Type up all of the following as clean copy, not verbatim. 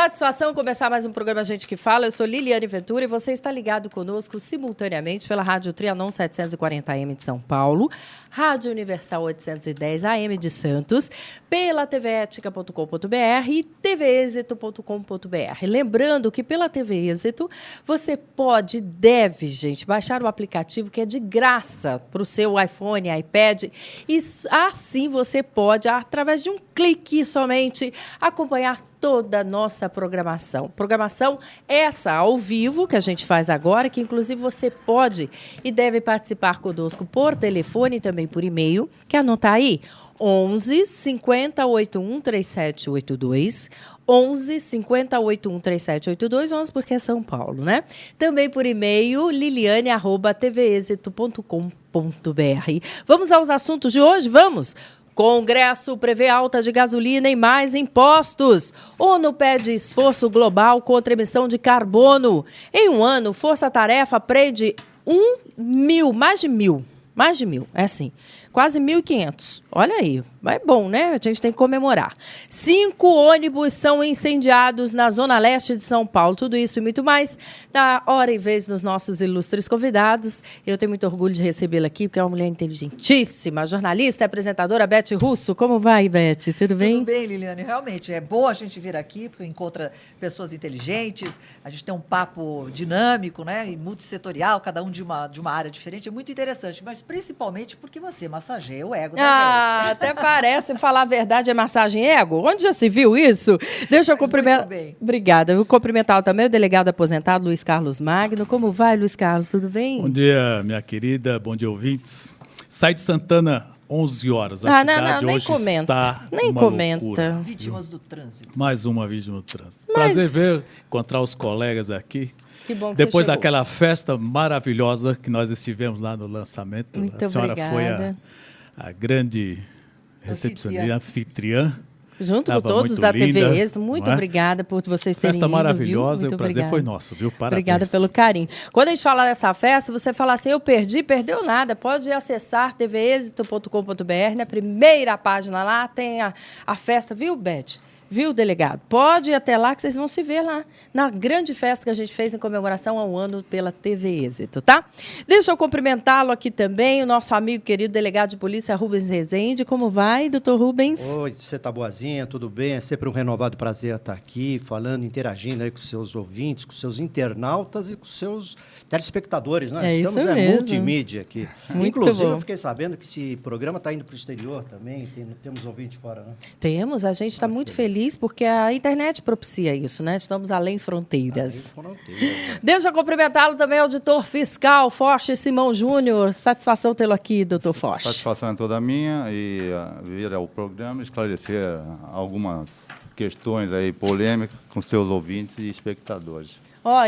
satisfação começar mais um programa Gente que Fala. Eu sou Liliane Ventura e você está ligado conosco simultaneamente pela Rádio Trianon 740M de São Paulo, Rádio Universal 810 AM de Santos, pela tvetica.com.br e tvexito.com.br. Lembrando que pela TV Êxito você pode e deve, gente, baixar o aplicativo que é de graça para o seu iPhone, iPad, e assim você pode, através de um clique somente, acompanhar toda a nossa programação. Programação essa ao vivo, que a gente faz agora, que inclusive você pode e deve participar conosco por telefone e também por e-mail. Quer anotar aí? 11 50 81 3782. 11 50 81 3782, 11 porque é São Paulo, né? Também por e-mail, liliane@tvexito.com.br. Vamos aos assuntos de hoje? Vamos! Congresso prevê alta de gasolina e mais impostos. ONU pede esforço global contra a emissão de carbono. Em um ano, Força Tarefa prende mais de mil, é assim, quase 1.500. Olha aí, é bom, né? A gente tem que comemorar. 5 ônibus são incendiados na Zona Leste de São Paulo. Tudo isso e muito mais, da hora e vez nos nossos ilustres convidados. Eu tenho muito orgulho de recebê-la aqui, porque é uma mulher inteligentíssima, jornalista e apresentadora, Beth Russo. Como vai, Beth? Tudo bem? Tudo bem, Liliane. Realmente, é bom a gente vir aqui, porque encontra pessoas inteligentes, a gente tem um papo dinâmico, né? E multissetorial, cada um de uma área diferente. É muito interessante, mas principalmente porque você massageia o ego da gente. Até parece, falar a verdade, é massagem ego. Onde já se viu isso? Deixa eu cumprimentar. Obrigada. Eu vou cumprimentar também o delegado aposentado, Luiz Carlos Magno. Como vai, Luiz Carlos? Tudo bem? Bom dia, minha querida. Bom dia, ouvintes. Sai de Santana, 11 horas. A cidade nem hoje comenta. Está nem uma comenta. Loucura, vítimas do trânsito. Mais uma vítima do trânsito. Prazer ver, encontrar os colegas aqui. Que bom que depois você daquela festa maravilhosa que nós estivemos lá no lançamento. Muito a senhora obrigada. Foi a grande recepcionista, anfitriã. Junto com todos da TV Êxito. Muito obrigada por vocês terem festa ido. Festa maravilhosa, Muito o prazer obrigada. foi nosso, viu? Parabéns. Obrigada pelo carinho. Quando a gente fala dessa festa, você fala assim, eu perdeu nada. Pode acessar tvexito.com.br, na primeira página lá tem a festa, viu, Beth? Viu, delegado? Pode ir até lá que vocês vão se ver lá na grande festa que a gente fez em comemoração ao ano pela TV Êxito, tá? Deixa eu cumprimentá-lo aqui também, o nosso amigo querido delegado de polícia, Rubens Rezende. Como vai, doutor Rubens? Oi, você tá boazinha? Tudo bem? É sempre um renovado prazer estar aqui, falando, interagindo aí com seus ouvintes, com seus internautas e com seus telespectadores, né? É Estamos isso mesmo. Multimídia aqui. Muito Inclusive, bom. eu fiquei sabendo que esse programa está indo para o exterior também, temos ouvintes fora, né? Temos, a gente está muito feliz porque a internet propicia isso, né? Estamos além fronteiras. Deixa eu cumprimentá-lo também, auditor fiscal, Forte Simão Júnior. Satisfação tê-lo aqui, doutor Forte. Satisfação é toda minha e vir ao programa esclarecer algumas questões aí polêmicas com seus ouvintes e espectadores.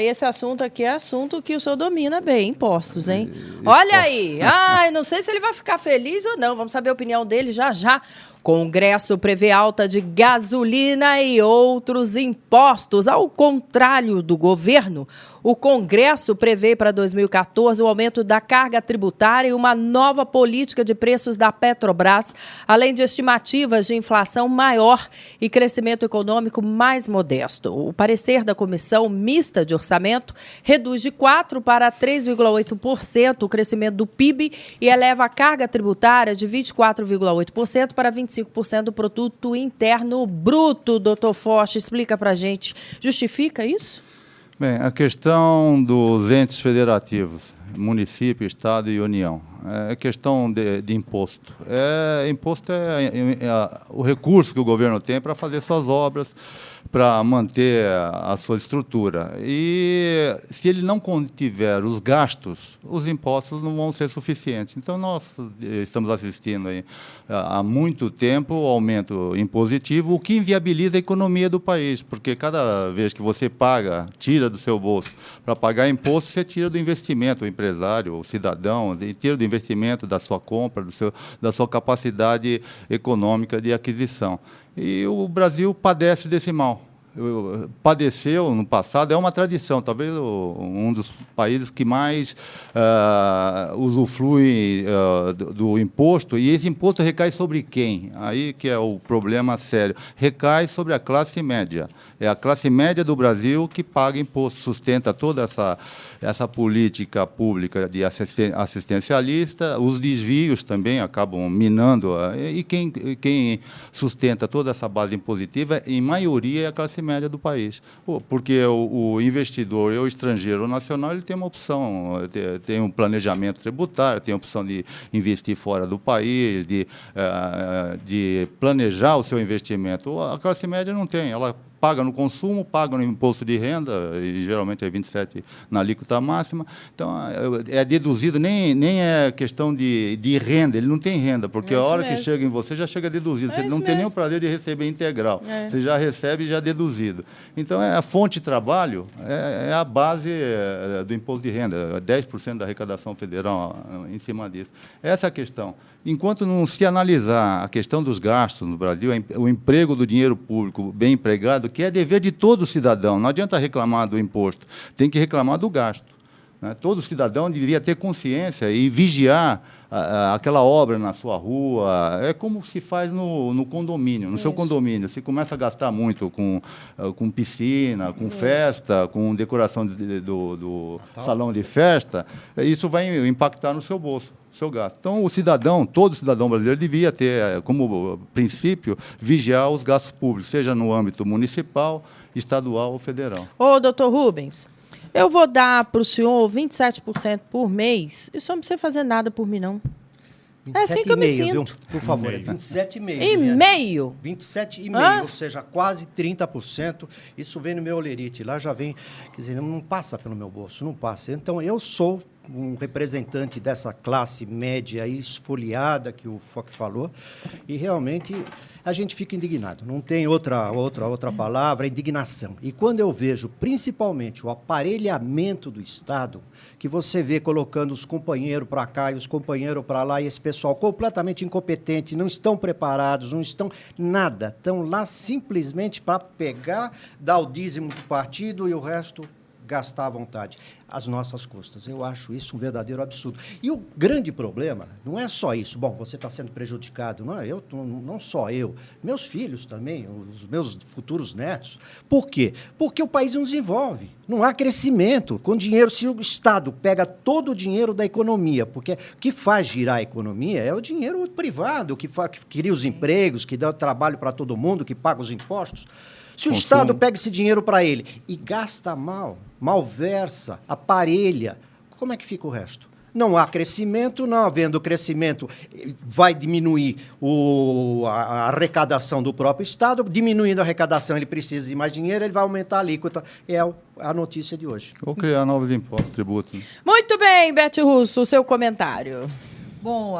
Esse assunto aqui é assunto que o senhor domina bem, impostos, hein? Olha aí! Eu não sei se ele vai ficar feliz ou não. Vamos saber a opinião dele já já. Congresso prevê alta de gasolina e outros impostos. Ao contrário do governo, o Congresso prevê para 2014 o aumento da carga tributária e uma nova política de preços da Petrobras, além de estimativas de inflação maior e crescimento econômico mais modesto. O parecer da Comissão Mista de Orçamento reduz de 4% para 3,8% o crescimento do PIB e eleva a carga tributária de 24,8% para 25% do produto interno bruto. Doutor Forte, explica para a gente. Justifica isso? Bem, a questão dos entes federativos, município, estado e união, é questão de imposto. Imposto é o recurso que o governo tem para fazer suas obras, para manter a sua estrutura. E se ele não contiver os gastos, os impostos não vão ser suficientes. Então, nós estamos assistindo aí, há muito tempo o aumento impositivo, o que inviabiliza a economia do país, porque cada vez que você paga, tira do seu bolso para pagar imposto, você tira do investimento, o empresário, o cidadão, tira do investimento da sua compra, da sua capacidade econômica de aquisição. E o Brasil padece desse mal. Padeceu no passado, é uma tradição, talvez um dos países que mais usufrui do imposto, e esse imposto recai sobre quem? Aí que é o problema sério. Recai sobre a classe média. É a classe média do Brasil que paga imposto, sustenta toda essa política pública de assistencialista, os desvios também acabam minando, e quem sustenta toda essa base impositiva, em maioria, é a classe média do país. Porque o investidor, o estrangeiro, o nacional, ele tem uma opção, tem um planejamento tributário, tem a opção de investir fora do país, de planejar o seu investimento. A classe média não tem, ela paga no consumo, paga no imposto de renda, e geralmente é 27% na alíquota máxima. Então, é deduzido, nem é questão de renda, ele não tem renda, porque a hora que chega em você, já chega deduzido. Você não tem nem o prazer de receber integral. Você já recebe já deduzido. Então, a fonte de trabalho é a base do imposto de renda, 10% da arrecadação federal em cima disso. Essa é a questão. Enquanto não se analisar a questão dos gastos no Brasil, o emprego do dinheiro público bem empregado, que é dever de todo cidadão, não adianta reclamar do imposto, tem que reclamar do gasto, né? Todo cidadão devia ter consciência e vigiar aquela obra na sua rua. É como se faz no condomínio, no seu condomínio. Se começa a gastar muito com piscina, com festa, com decoração do salão de festa, isso vai impactar no seu bolso. Seu gasto. Então, todo cidadão brasileiro devia ter, como princípio, vigiar os gastos públicos, seja no âmbito municipal, estadual ou federal. Ô, doutor Rubens, eu vou dar para o senhor 27% por mês, e o senhor não precisa fazer nada por mim, não. É assim que eu me sinto. Viu? Por favor, é 27,5%. E meio? 27,5%, ou seja, quase 30%. Isso vem no meu olerite. Lá já vem, quer dizer, não passa pelo meu bolso, não passa. Então, eu sou um representante dessa classe média esfoliada que o Foch falou, e realmente a gente fica indignado. Não tem outra palavra, indignação. E quando eu vejo, principalmente, o aparelhamento do Estado, que você vê colocando os companheiros para cá e os companheiros para lá, e esse pessoal completamente incompetente, não estão preparados, não estão nada, estão lá simplesmente para pegar, dar o dízimo do partido e o resto gastar à vontade, às nossas custas. Eu acho isso um verdadeiro absurdo. E o grande problema não é só isso. Bom, você está sendo prejudicado, não só eu, meus filhos também, os meus futuros netos. Por quê? Porque o país não desenvolve, não há crescimento. Com dinheiro, se o Estado pega todo o dinheiro da economia, porque o que faz girar a economia é o dinheiro privado, que cria os empregos, que dá trabalho para todo mundo, que paga os impostos. Se o Estado pega esse dinheiro para ele e gasta malversa, aparelha, como é que fica o resto? Não há crescimento, não havendo crescimento, vai diminuir a arrecadação do próprio Estado, diminuindo a arrecadação, ele precisa de mais dinheiro, ele vai aumentar a alíquota. É a notícia de hoje. Ou criar novos impostos, tributos. Muito bem, Beth Russo, o seu comentário. Bom,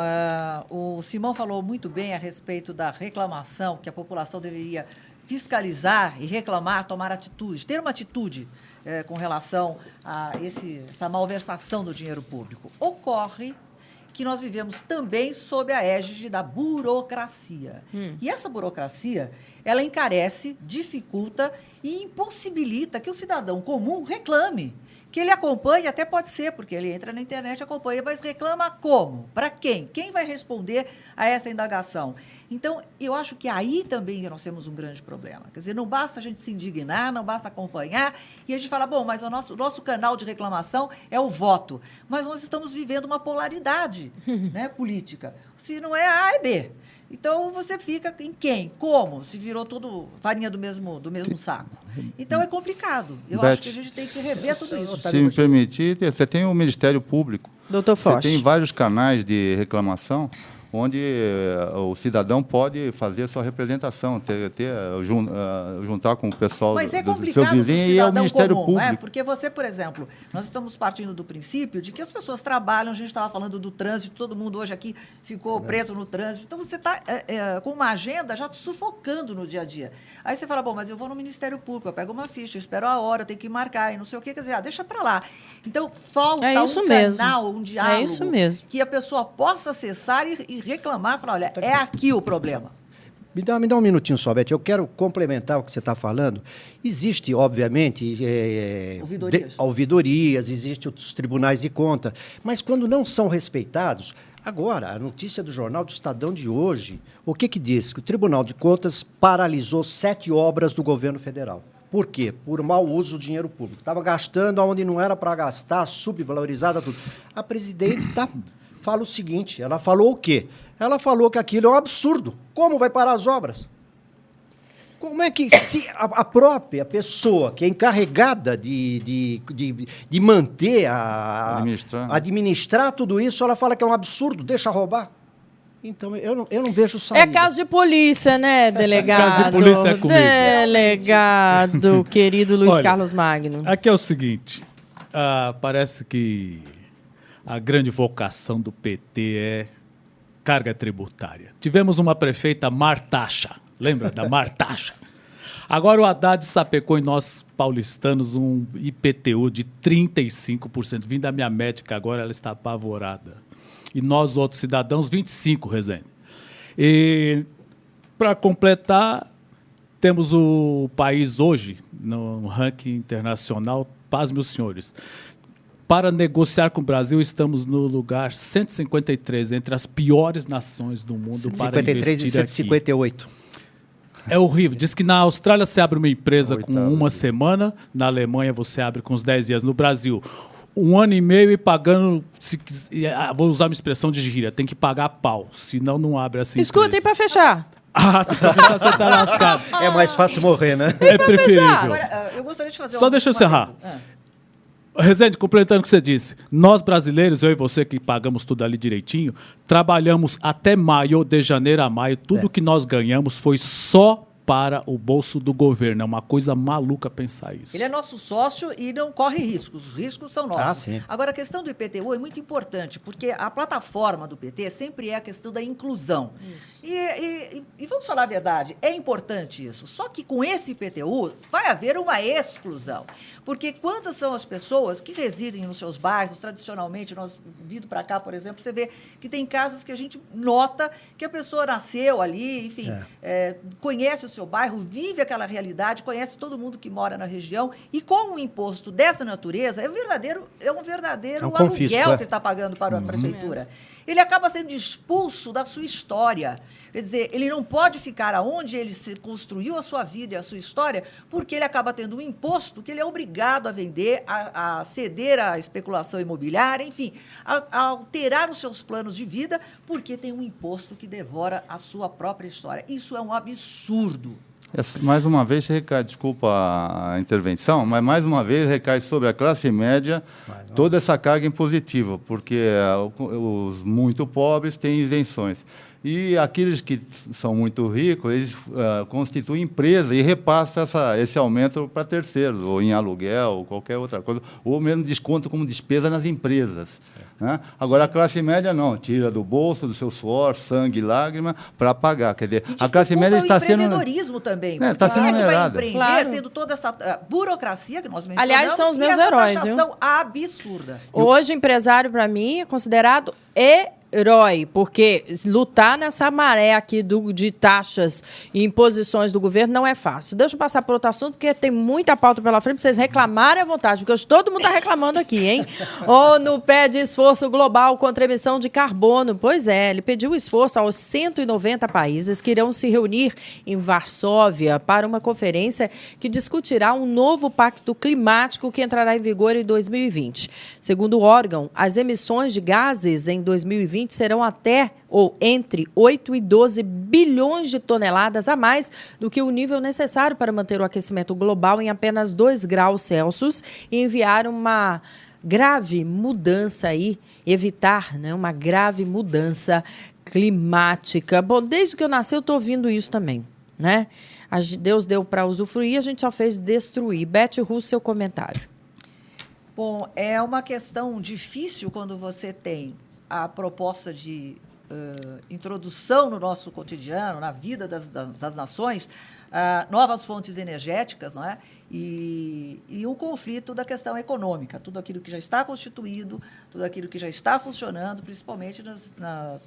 o Simão falou muito bem a respeito da reclamação, que a população deveria fiscalizar e reclamar, tomar atitude, ter uma atitude com relação a essa malversação do dinheiro público. Ocorre que nós vivemos também sob a égide da burocracia. E essa burocracia, ela encarece, dificulta e impossibilita que o cidadão comum reclame. Que ele acompanhe, até pode ser, porque ele entra na internet e acompanha, mas reclama como? Para quem? Quem vai responder a essa indagação? Então, eu acho que aí também nós temos um grande problema. Quer dizer, não basta a gente se indignar, não basta acompanhar, e a gente fala, bom, mas o nosso canal de reclamação é o voto. Mas nós estamos vivendo uma polaridade política. Se não é A, é B. Então, você fica em quem? Como? Se virou tudo farinha do mesmo saco. Então, é complicado. Eu acho que a gente tem que rever tudo isso. Se me permitir, você tem o Ministério Público. Doutor Foch. Você tem vários canais de reclamação onde o cidadão pode fazer a sua representação, juntar com o pessoal do seu vizinho e ao Ministério comum, Público. Porque você, por exemplo, nós estamos partindo do princípio de que as pessoas trabalham, a gente estava falando do trânsito, todo mundo hoje aqui ficou preso no trânsito, então você está com uma agenda já te sufocando no dia a dia. Aí você fala, bom, mas eu vou no Ministério Público, eu pego uma ficha, eu espero a hora, eu tenho que marcar, e não sei o quê, quer dizer, deixa para lá. Então, falta canal, um diálogo que a pessoa possa acessar e reclamar, falar, olha, é aqui o problema. Me dá um minutinho só, Beth. Eu quero complementar o que você está falando. Existe, obviamente, ouvidorias, existem os tribunais de conta, mas quando não são respeitados, agora, a notícia do Jornal do Estadão de hoje, o que diz? Que o Tribunal de Contas paralisou 7 obras do governo federal. Por quê? Por mau uso do dinheiro público. Estava gastando onde não era para gastar, subvalorizada, tudo. A presidenta fala o seguinte, ela falou o quê? Ela falou que aquilo é um absurdo. Como vai parar as obras? Como é que se a própria pessoa que é encarregada de manter, administrar tudo isso, ela fala que é um absurdo, deixa roubar? Então, eu não vejo saída. É caso de polícia, né, delegado? Caso de polícia é comigo. Delegado, querido Luiz Carlos Magno. Aqui é o seguinte, parece que a grande vocação do PT é carga tributária. Tivemos uma prefeita Martaxa, lembra da Martaxa? Agora o Haddad sapecou em nós paulistanos um IPTU de 35%. Vindo da minha médica agora, ela está apavorada. E nós, outros cidadãos, 25%, Rezende. E, para completar, temos o país hoje, no ranking internacional, pasme os senhores. Para negociar com o Brasil, estamos no lugar 153, entre as piores nações do mundo para investir e 158. Aqui. É horrível. Diz que na Austrália você abre uma empresa com uma semana, na Alemanha você abre com uns 10 dias. No Brasil, 1 ano e meio e pagando, vou usar uma expressão de gíria, tem que pagar pau, senão não abre essa empresa. Escuta, e para fechar? Se para fechar você tá lascado. É mais fácil morrer, né? É preferível. Agora, eu gostaria de fazer Só deixa eu encerrar. Rezende, complementando o que você disse, nós brasileiros, eu e você que pagamos tudo ali direitinho, trabalhamos até maio, de janeiro a maio, tudo que nós ganhamos foi só para o bolso do governo. É uma coisa maluca pensar isso. Ele é nosso sócio e não corre riscos. Os riscos são nossos. Sim. Agora, a questão do IPTU é muito importante, porque a plataforma do PT sempre é a questão da inclusão. E vamos falar a verdade, é importante isso. Só que com esse IPTU vai haver uma exclusão. Porque quantas são as pessoas que residem nos seus bairros, tradicionalmente, nós vindo para cá, por exemplo, você vê que tem casas que a gente nota que a pessoa nasceu ali, enfim, conhece o seu bairro, vive aquela realidade, conhece todo mundo que mora na região, e com um imposto dessa natureza, é um verdadeiro aluguel que ele está pagando para a prefeitura. Ele acaba sendo expulso da sua história. Quer dizer, ele não pode ficar aonde ele se construiu a sua vida e a sua história, porque ele acaba tendo um imposto que ele é obrigado a vender, a ceder à especulação imobiliária, enfim, a alterar os seus planos de vida, porque tem um imposto que devora a sua própria história. Isso é um absurdo. Mais uma vez recai, desculpa a intervenção, mas mais uma vez recai sobre a classe média toda essa carga impositiva, porque os muito pobres têm isenções. E aqueles que são muito ricos, eles constituem empresa e repassam esse aumento para terceiros, ou em aluguel, ou qualquer outra coisa, ou mesmo desconto como despesa nas empresas. Né? Agora, a classe média não, tira do bolso, do seu suor, sangue e lágrima, para pagar. Quer dizer, a classe média está sendo... o empreendedorismo também, porque está sendo vai empreender tendo toda essa burocracia que nós mencionamos. Aliás, são os meus heróis, taxação absurda. Hoje, empresário, para mim, é considerado herói, porque lutar nessa maré aqui de taxas e imposições do governo não é fácil. Deixa eu passar por outro assunto, porque tem muita pauta pela frente para vocês reclamarem à vontade, porque hoje todo mundo está reclamando aqui, hein? ONU pede esforço global contra a emissão de carbono. Pois é, ele pediu esforço aos 190 países que irão se reunir em Varsóvia para uma conferência que discutirá um novo pacto climático que entrará em vigor em 2020. Segundo o órgão, as emissões de gases em 2020 serão até ou entre 8 e 12 bilhões de toneladas a mais do que o nível necessário para manter o aquecimento global em apenas 2 graus Celsius e enviar uma grave mudança aí, evitar, né, uma grave mudança climática. Bom, desde que eu nasci eu estou ouvindo isso também, né? Deus deu para usufruir, a gente só fez destruir. Beth Russo, seu comentário. Bom, é uma questão difícil quando você tem a proposta de introdução no nosso cotidiano, na vida das nações, novas fontes energéticas, não é? E um conflito da questão econômica, tudo aquilo que já está constituído, tudo aquilo que já está funcionando, principalmente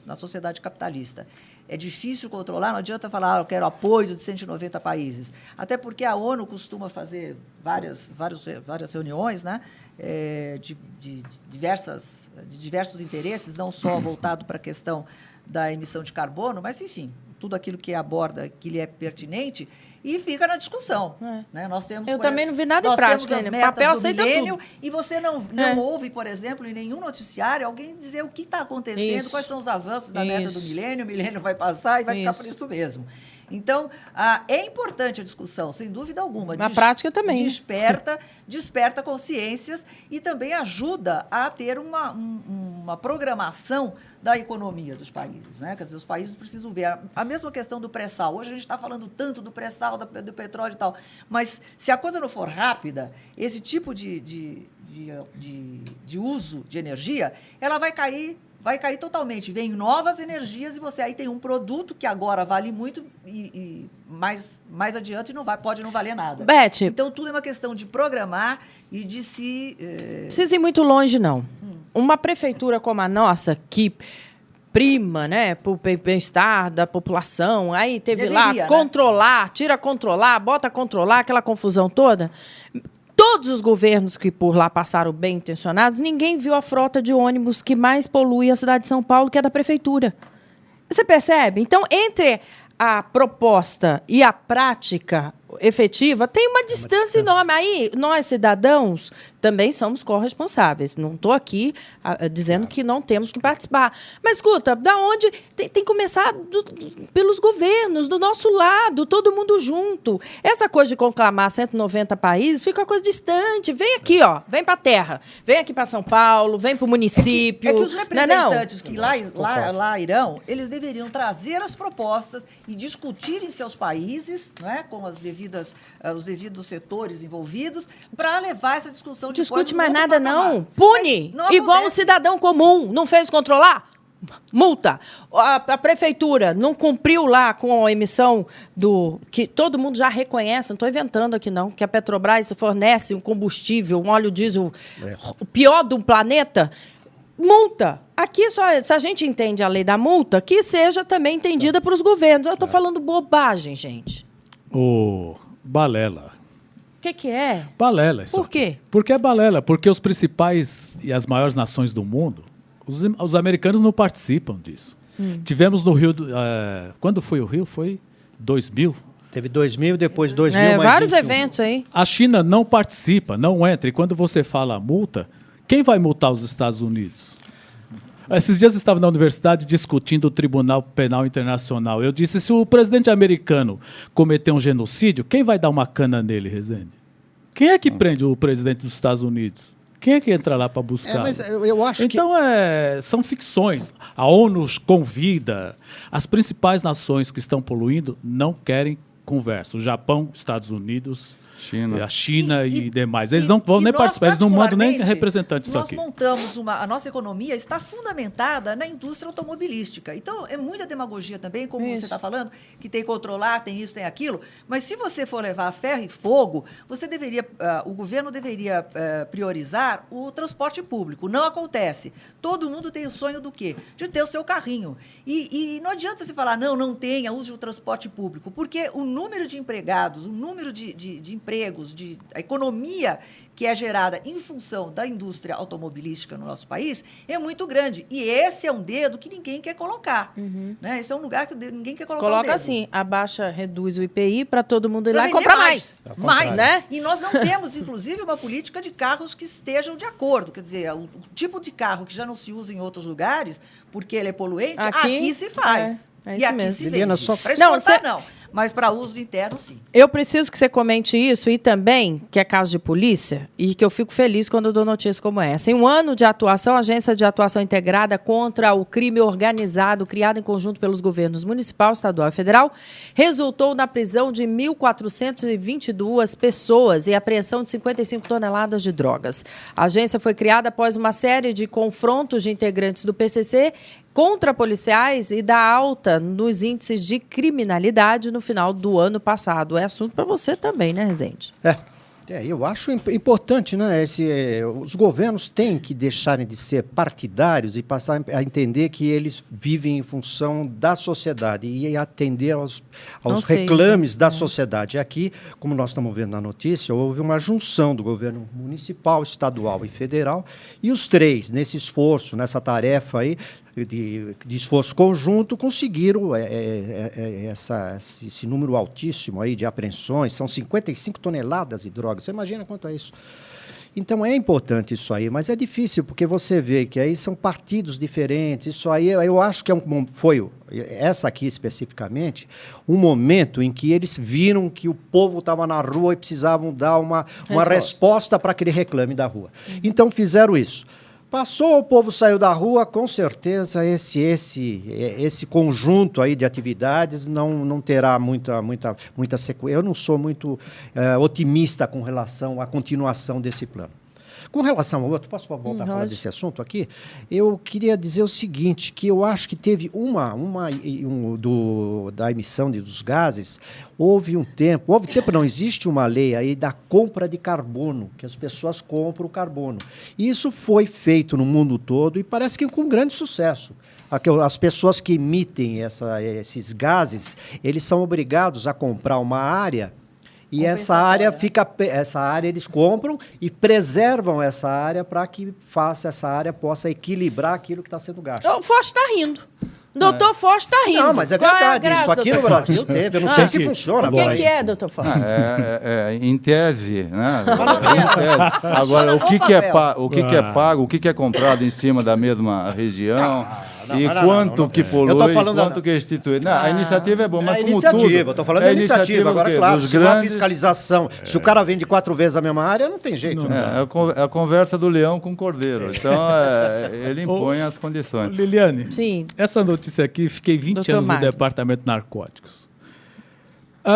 na sociedade capitalista. É difícil controlar, não adianta falar, eu quero apoio de 190 países, até porque a ONU costuma fazer várias reuniões, né, de diversos interesses, não só voltado para a questão da emissão de carbono, mas, enfim, tudo aquilo que aborda, que lhe é pertinente, e fica na discussão. Né? Nós temos, Eu também não vi nada em nós prática temos as ainda. metas Papel do aceita milênio, tudo. e você não ouve, por exemplo, em nenhum noticiário, alguém dizer o que está acontecendo, Isso. quais são os avanços da meta do Isso. milênio, o milênio vai passar e vai ficar por Isso. isso mesmo. Então, é importante a discussão, sem dúvida alguma. Na prática também. Desperta consciências e também ajuda a ter uma programação da economia dos países. Né? Quer dizer, os países precisam ver. A mesma questão do pré-sal. Hoje a gente está falando tanto do pré-sal, do petróleo e tal, mas se a coisa não for rápida, esse tipo de uso de energia, ela vai cair totalmente. Vem novas energias e você aí tem um produto que agora vale muito e mais adiante pode não valer nada. Beth, Então, tudo é uma questão de programar e de se... precisa ir muito longe, não. Uma prefeitura como a nossa, que prima, né, para o bem-estar da população, aí teve Deveria, lá controlar, tira controlar, bota controlar, aquela confusão toda... Todos os governos que por lá passaram bem intencionados, ninguém viu a frota de ônibus que mais polui a cidade de São Paulo, que é da prefeitura. Você percebe? Então, entre a proposta e a prática efetiva, tem uma distância enorme. Aí, nós, cidadãos, também somos corresponsáveis. Não estou aqui dizendo que não temos que participar. Mas, escuta, da onde tem que começar pelos governos, do nosso lado, todo mundo junto. Essa coisa de conclamar 190 países fica uma coisa distante. Vem aqui, ó, vem para a terra. Vem aqui para São Paulo, vem para o município. É que os representantes que lá irão, eles deveriam trazer as propostas e discutir em seus países, né, com os devidos setores envolvidos, para levar essa discussão Discute depois mais num outro nada, patamar. não. Pune. Mas não Igual um acontece. cidadão comum. Não fez controlar? Multa. A prefeitura não cumpriu lá com a emissão que todo mundo já reconhece, não estou inventando aqui não, que a Petrobras fornece um combustível, um óleo diesel, o pior do planeta. Multa. Aqui, se a gente entende a lei da multa, que seja também entendida para os governos. Eu estou falando bobagem, gente. Ô, balela. O que é? Balela isso. Por quê? Aqui. Porque é balela. Porque os principais e as maiores nações do mundo, os americanos não participam disso. Tivemos no Rio... quando foi o Rio? Foi 2000. Teve 2000, depois 2000, mais Vários 21. eventos aí. A China não participa, não entra. E quando você fala multa, quem vai multar os Estados Unidos? Esses dias eu estava na universidade discutindo o Tribunal Penal Internacional. Eu disse, se o presidente americano cometer um genocídio, quem vai dar uma cana nele, Rezende? Quem é que prende o presidente dos Estados Unidos? Quem é que entra lá para buscar? Mas eu acho então, são ficções. A ONU convida. As principais nações que estão poluindo não querem conversa. O Japão, Estados Unidos... China. A China e demais. Eles não vão nem participar, eles não mandam nem representantes disso aqui. Nós montamos a nossa economia está fundamentada na indústria automobilística. Então, é muita demagogia também, como você está falando, que tem que controlar, tem isso, tem aquilo. Mas se você for levar a ferro e fogo, o governo deveria priorizar o transporte público. Não acontece. Todo mundo tem o sonho do quê? De ter o seu carrinho. E não adianta você falar, não tenha, use o transporte público, porque o número de empregados, o número de empregos, a economia que é gerada em função da indústria automobilística no nosso país é muito grande. E esse é um dedo que ninguém quer colocar. Né? Esse é um lugar que ninguém quer colocar. Coloca assim, reduz o IPI para todo mundo ir lá e comprar mais. Mais, né? E nós não temos, inclusive, uma política de carros que estejam de acordo. Quer dizer, o tipo de carro que já não se usa em outros lugares, porque ele é poluente, aqui se faz. É e isso aqui mesmo. se Liliana, vende. só... Para exportar, não. Mas para uso interno, sim. Eu preciso que você comente isso e também, que é caso de polícia, e que eu fico feliz quando eu dou notícia como essa. Em um ano de atuação, a Agência de Atuação Integrada contra o Crime Organizado, criada em conjunto pelos governos municipal, estadual e federal, resultou na prisão de 1.422 pessoas e apreensão de 55 toneladas de drogas. A agência foi criada após uma série de confrontos de integrantes do PCC contra policiais e da alta nos índices de criminalidade no final do ano passado. É assunto para você também, né, Rezende? Eu acho importante, né? Os governos têm que deixarem de ser partidários e passar a entender que eles vivem em função da sociedade e atender aos reclames da sociedade. Aqui, como nós estamos vendo na notícia, houve uma junção do governo municipal, estadual e federal, e os três, nesse esforço, nessa tarefa aí, de esforço conjunto, conseguiram esse número altíssimo aí de apreensões. São 55 toneladas de drogas. Você imagina quanto é isso? Então, é importante isso aí, mas é difícil, porque você vê que aí são partidos diferentes. Isso aí, eu acho que foi, essa aqui especificamente, um momento em que eles viram que o povo estava na rua e precisavam dar uma resposta para aquele reclame da rua. Então, fizeram isso. Passou, o povo saiu da rua, com certeza esse conjunto aí de atividades não terá muita sequência. Eu não sou muito otimista com relação à continuação desse plano. Com relação ao outro, posso voltar a falar desse assunto aqui? Eu queria dizer o seguinte, que eu acho que teve da emissão dos gases, houve tempo não, existe uma lei aí da compra de carbono, que as pessoas compram o carbono. E isso foi feito no mundo todo e parece que com grande sucesso. As pessoas que emitem esses gases, eles são obrigados a comprar uma área. E essa área eles compram e preservam essa área para que essa área possa equilibrar aquilo que está sendo gasto. O Forte está rindo. Doutor Forte está rindo. Não, mas é verdade. Isso aqui no Brasil teve. Eu não sei se funciona. O que é, doutor Forte? Em tese, né? Agora, o que é pago, o que é comprado em cima da mesma região... quanto que polui, quanto que é instituído. A iniciativa é boa, mas como tudo... Eu estou falando da iniciativa. Agora, claro, se não há fiscalização, se o cara vende 4 vezes a mesma área, não tem jeito. É a conversa do leão com o cordeiro. Então, ele impõe as condições. Liliane, sim. Essa notícia aqui, fiquei 20 anos no Departamento de Narcóticos.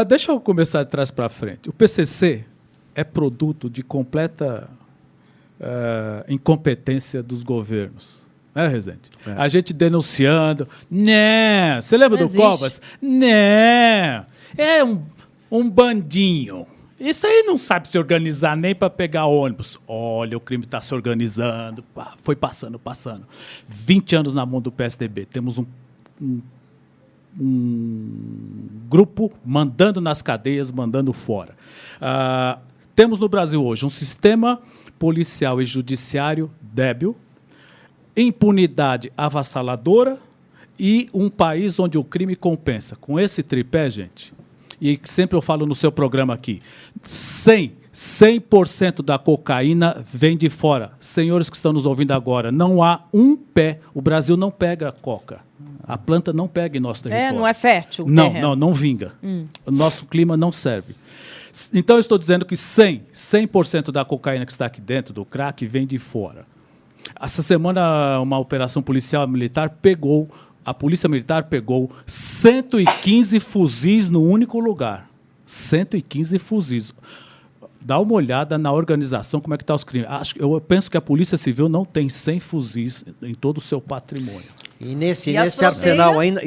Deixa eu começar de trás para frente. O PCC é produto de completa incompetência dos governos. Rezende? A gente denunciando. Né? Você lembra do Covas? Né? É um bandinho. Isso aí não sabe se organizar nem para pegar ônibus. Olha, o crime está se organizando. Foi passando. 20 anos na mão do PSDB. Temos um grupo mandando nas cadeias, mandando fora. Temos no Brasil hoje um sistema policial e judiciário débil, impunidade avassaladora e um país onde o crime compensa. Com esse tripé, gente, e sempre eu falo no seu programa aqui, 100% da cocaína vem de fora. Senhores que estão nos ouvindo agora, não há um pé, o Brasil não pega coca. A planta não pega em nosso território. Não é fértil o Não, terreno. não vinga. O nosso clima não serve. Então, eu estou dizendo que 100% da cocaína que está aqui dentro, do crack, vem de fora. Essa semana, uma operação policial militar a Polícia Militar pegou 115 fuzis no único lugar. 115 fuzis. Dá uma olhada na organização, como é que está os crimes. Eu penso que a Polícia Civil não tem 100 fuzis em todo o seu patrimônio. E nesse arsenal ainda.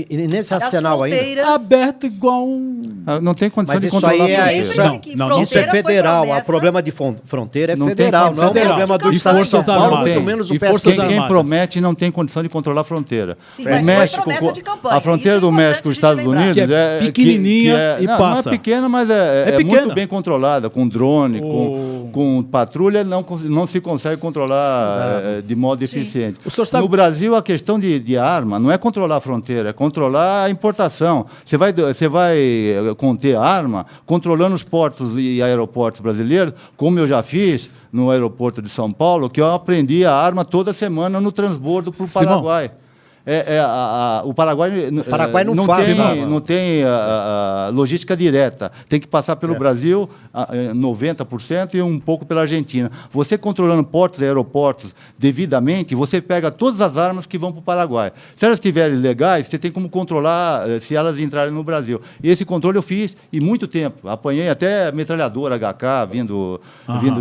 Aberto igual um. Não tem condição Mas de isso controlar aí isso é federal. O problema de fronteira é federal, não é um problema do Estado de São Paulo, muito menos do PSDB. Quem promete não tem condição de controlar a fronteira. Sim, mas México, promessa de campanha. A fronteira do México com os Estados Unidos é pequenininha e passa. Não é pequena, mas é muito bem controlada, com drone, com patrulha, não se consegue controlar de modo eficiente. No Brasil, a questão de arma não é controlar a fronteira, é controlar a importação. Você vai conter arma controlando os portos e aeroportos brasileiros, como eu já fiz no aeroporto de São Paulo, que eu aprendi a arma toda semana no transbordo para o Paraguai. O Paraguai não tem logística direta. Tem que passar pelo Brasil, 90%, e um pouco pela Argentina. Você controlando portos e aeroportos devidamente, você pega todas as armas que vão para o Paraguai. Se elas estiverem legais, você tem como controlar se elas entrarem no Brasil. E esse controle eu fiz em muito tempo. Apanhei até metralhadora HK vindo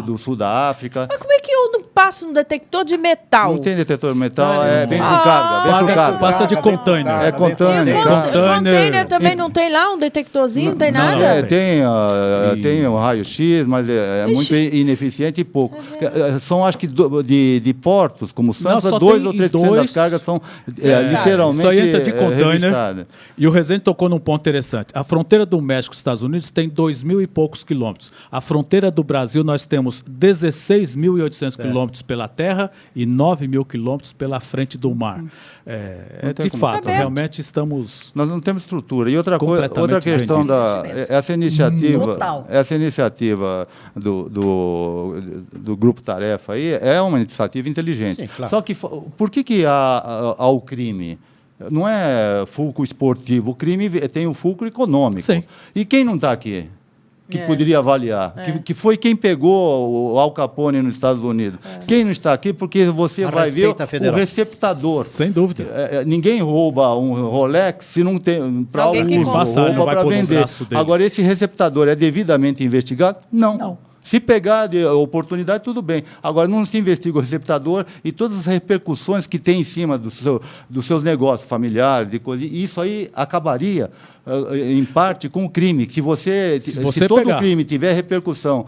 do sul da África. Mas como é que eu não passo no detector de metal? Não tem detector de metal, vem com carga. Passa de container. É container. Container também não tem lá um detectorzinho, não tem nada? Tem o raio-x, mas é muito ineficiente e pouco. São, acho que, de portos, como Santos, 2 ou 3% das cargas são literalmente só entra de container. revistadas. E o Rezende tocou num ponto interessante. A fronteira do México e dos Estados Unidos tem 2.000 e poucos quilômetros. A fronteira do Brasil, nós temos 16.800 quilômetros quilômetros pela terra e 9 mil quilômetros pela frente do mar. De fato, realmente estamos... Nós não temos estrutura. E outra questão vendidos. essa iniciativa do Grupo Tarefa aí é uma iniciativa inteligente. Sim, claro. Só que por que há o crime? Não é fulcro esportivo, o crime tem o fulcro econômico. Sim. E quem não está aqui? Que poderia avaliar, que foi quem pegou o Al Capone nos Estados Unidos. Quem não está aqui, porque você vai ver o receptador. Sem dúvida. Ninguém rouba um Rolex se não tem para rouba para vender. Agora, esse receptador é devidamente investigado? Não. Se pegar de oportunidade, tudo bem. Agora, não se investiga o receptador e todas as repercussões que tem em cima dos seus negócios familiares, de coisa. E isso aí acabaria, em parte, com o crime. Se todo crime tiver repercussão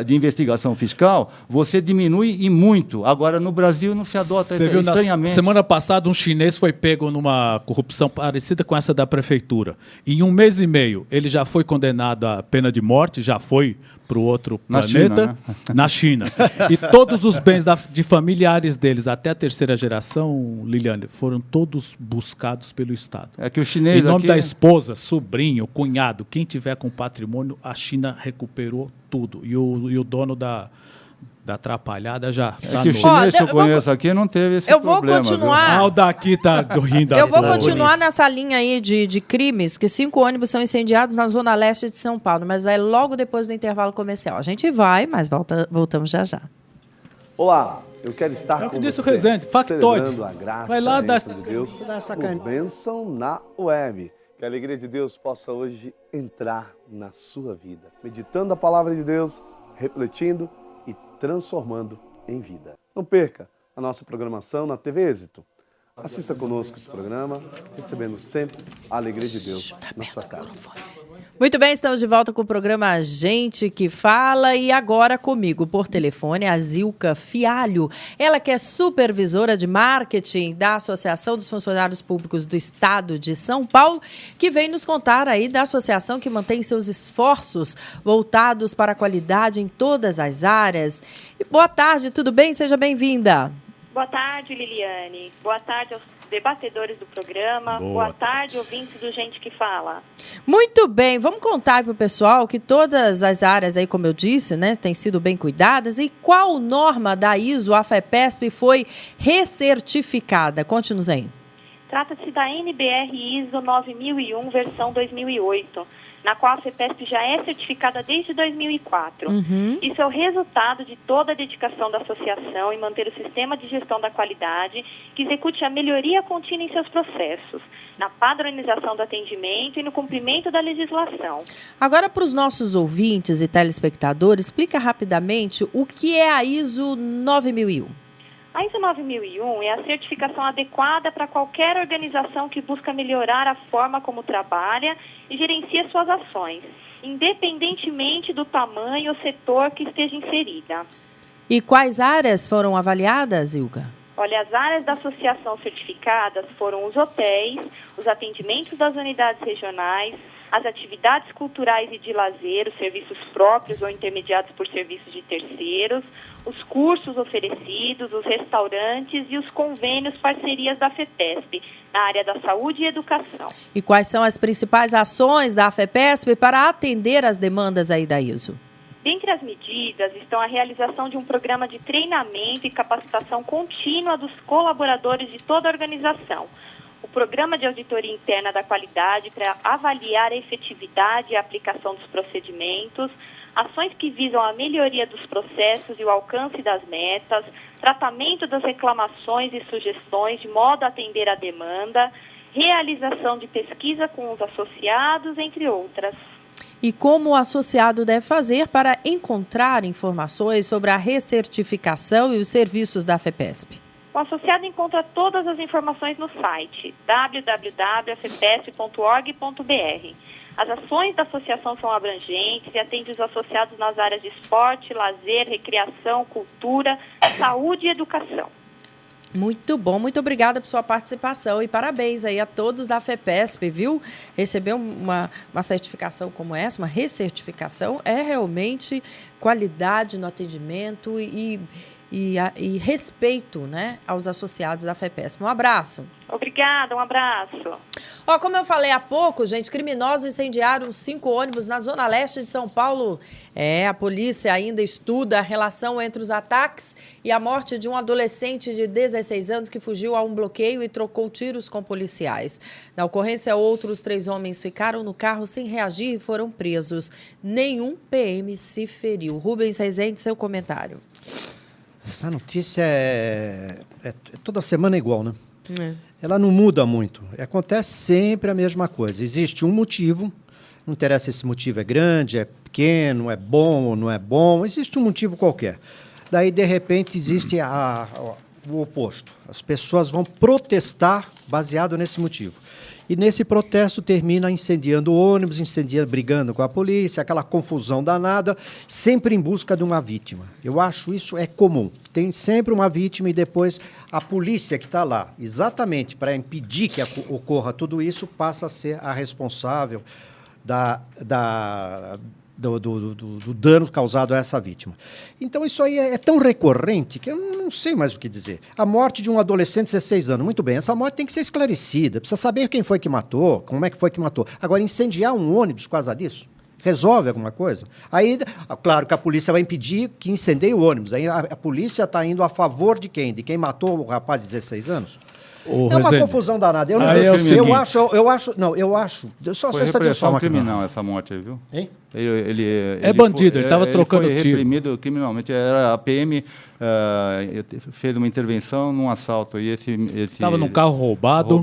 de investigação fiscal, você diminui e muito. Agora, no Brasil, não se adota estranhamente. Semana passada, um chinês foi pego numa corrupção parecida com essa da prefeitura. Em 1 mês e meio, ele já foi condenado à pena de morte, já foi para o outro planeta, na China. E todos os bens de familiares deles, até a 3ª geração, Liliane, foram todos buscados pelo Estado. É que o chinês em nome da esposa, sobrinho, cunhado, quem tiver com patrimônio, a China recuperou tudo. E o dono da atrapalhada já está que o chinês que eu conheço aqui não teve esse problema. Eu vou continuar. O daqui tá rindo. Eu vou continuar nessa linha aí de crimes, que 5 ônibus são incendiados na zona leste de São Paulo, mas é logo depois do intervalo comercial. A gente vai, mas voltamos já já. Olá, eu quero estar com o que disse você, o Rezende, factoide. celebrando a graça Vai lá, de Deus por bênção na web. Que a alegria de Deus possa hoje entrar na sua vida. Meditando a palavra de Deus, refletindo e transformando em vida. Não perca a nossa programação na TV Êxito. Assista conosco esse programa, recebendo sempre a alegria de Deus na sua casa. Muito bem, estamos de volta com o programa Gente que Fala e agora comigo por telefone a Zilka Fialho. Ela que é supervisora de marketing da Associação dos Funcionários Públicos do Estado de São Paulo, que vem nos contar aí da associação que mantém seus esforços voltados para a qualidade em todas as áreas. Boa tarde, tudo bem? Seja bem-vinda. Boa tarde, Liliane. Boa tarde aos debatedores do programa. Boa tarde, ouvintes do Gente que Fala. Muito bem, vamos contar para o pessoal que todas as áreas aí, como eu disse, né, têm sido bem cuidadas. E qual norma da ISO AFEPESP foi recertificada? Conte-nos aí. Trata-se da NBR ISO 9001, versão 2008. Na qual a FEPESP já é certificada desde 2004. Isso é o resultado de toda a dedicação da associação em manter o sistema de gestão da qualidade que execute a melhoria contínua em seus processos, na padronização do atendimento e no cumprimento da legislação. Agora, para os nossos ouvintes e telespectadores, explica rapidamente o que é a ISO 9001. A ISO 9001 é a certificação adequada para qualquer organização que busca melhorar a forma como trabalha e gerencia suas ações, independentemente do tamanho ou setor que esteja inserida. E quais áreas foram avaliadas, Ilka? Olha, as áreas da associação certificadas foram os hotéis, os atendimentos das unidades regionais, as atividades culturais e de lazer, os serviços próprios ou intermediados por serviços de terceiros, os cursos oferecidos, os restaurantes e os convênios parcerias da FEPESP, na área da saúde e educação. E quais são as principais ações da FEPESP para atender as demandas aí da ISO? Dentre as medidas estão a realização de um programa de treinamento e capacitação contínua dos colaboradores de toda a organização, o programa de auditoria interna da qualidade para avaliar a efetividade e a aplicação dos procedimentos, ações que visam a melhoria dos processos e o alcance das metas, tratamento das reclamações e sugestões de modo a atender a demanda, realização de pesquisa com os associados, entre outras. E como o associado deve fazer para encontrar informações sobre a recertificação e os serviços da FEPESP? O associado encontra todas as informações no site www.afepesp.org.br. As ações da associação são abrangentes e atendem os associados nas áreas de esporte, lazer, recreação, cultura, saúde e educação. Muito bom, muito obrigada por sua participação e parabéns aí a todos da FEPESP, viu? Receber uma certificação como essa, uma recertificação, é realmente qualidade no atendimento e respeito, né, aos associados da FEPESP. Um abraço. Obrigada, um abraço. Ó, como eu falei há pouco, gente, criminosos incendiaram 5 ônibus na zona leste de São Paulo. A polícia ainda estuda a relação entre os ataques e a morte de um adolescente de 16 anos que fugiu a um bloqueio e trocou tiros com policiais. Na ocorrência, outros 3 homens ficaram no carro sem reagir e foram presos. Nenhum PM se feriu. Rubens Rezende, seu comentário. Essa notícia é toda semana igual, né? Ela não muda muito. Acontece sempre a mesma coisa. Existe um motivo, não interessa se esse motivo é grande, é pequeno, é bom ou não é bom, existe um motivo qualquer. Daí, de repente, existe o oposto. As pessoas vão protestar baseado nesse motivo. E nesse protesto termina incendiando o ônibus, brigando com a polícia, aquela confusão danada, sempre em busca de uma vítima. Eu acho isso é comum. Tem sempre uma vítima e depois a polícia que está lá, exatamente para impedir que ocorra tudo isso, passa a ser a responsável do dano causado a essa vítima. Então, isso aí é tão recorrente que eu não sei mais o que dizer. A morte de um adolescente de 16 anos, muito bem, essa morte tem que ser esclarecida, precisa saber quem foi que matou, como é que foi que matou. Agora, incendiar um ônibus por causa disso, resolve alguma coisa? Aí, claro que a polícia vai impedir que incendeie o ônibus. Aí a polícia está indo a favor de quem? De quem matou o rapaz de 16 anos? É uma confusão danada. Eu acho. Só foi repressão criminal essa morte aí, viu? Hein? Ele bandido, ele estava trocando tiro. Ele foi reprimido criminalmente. A PM fez uma intervenção num assalto. Estava num carro roubado,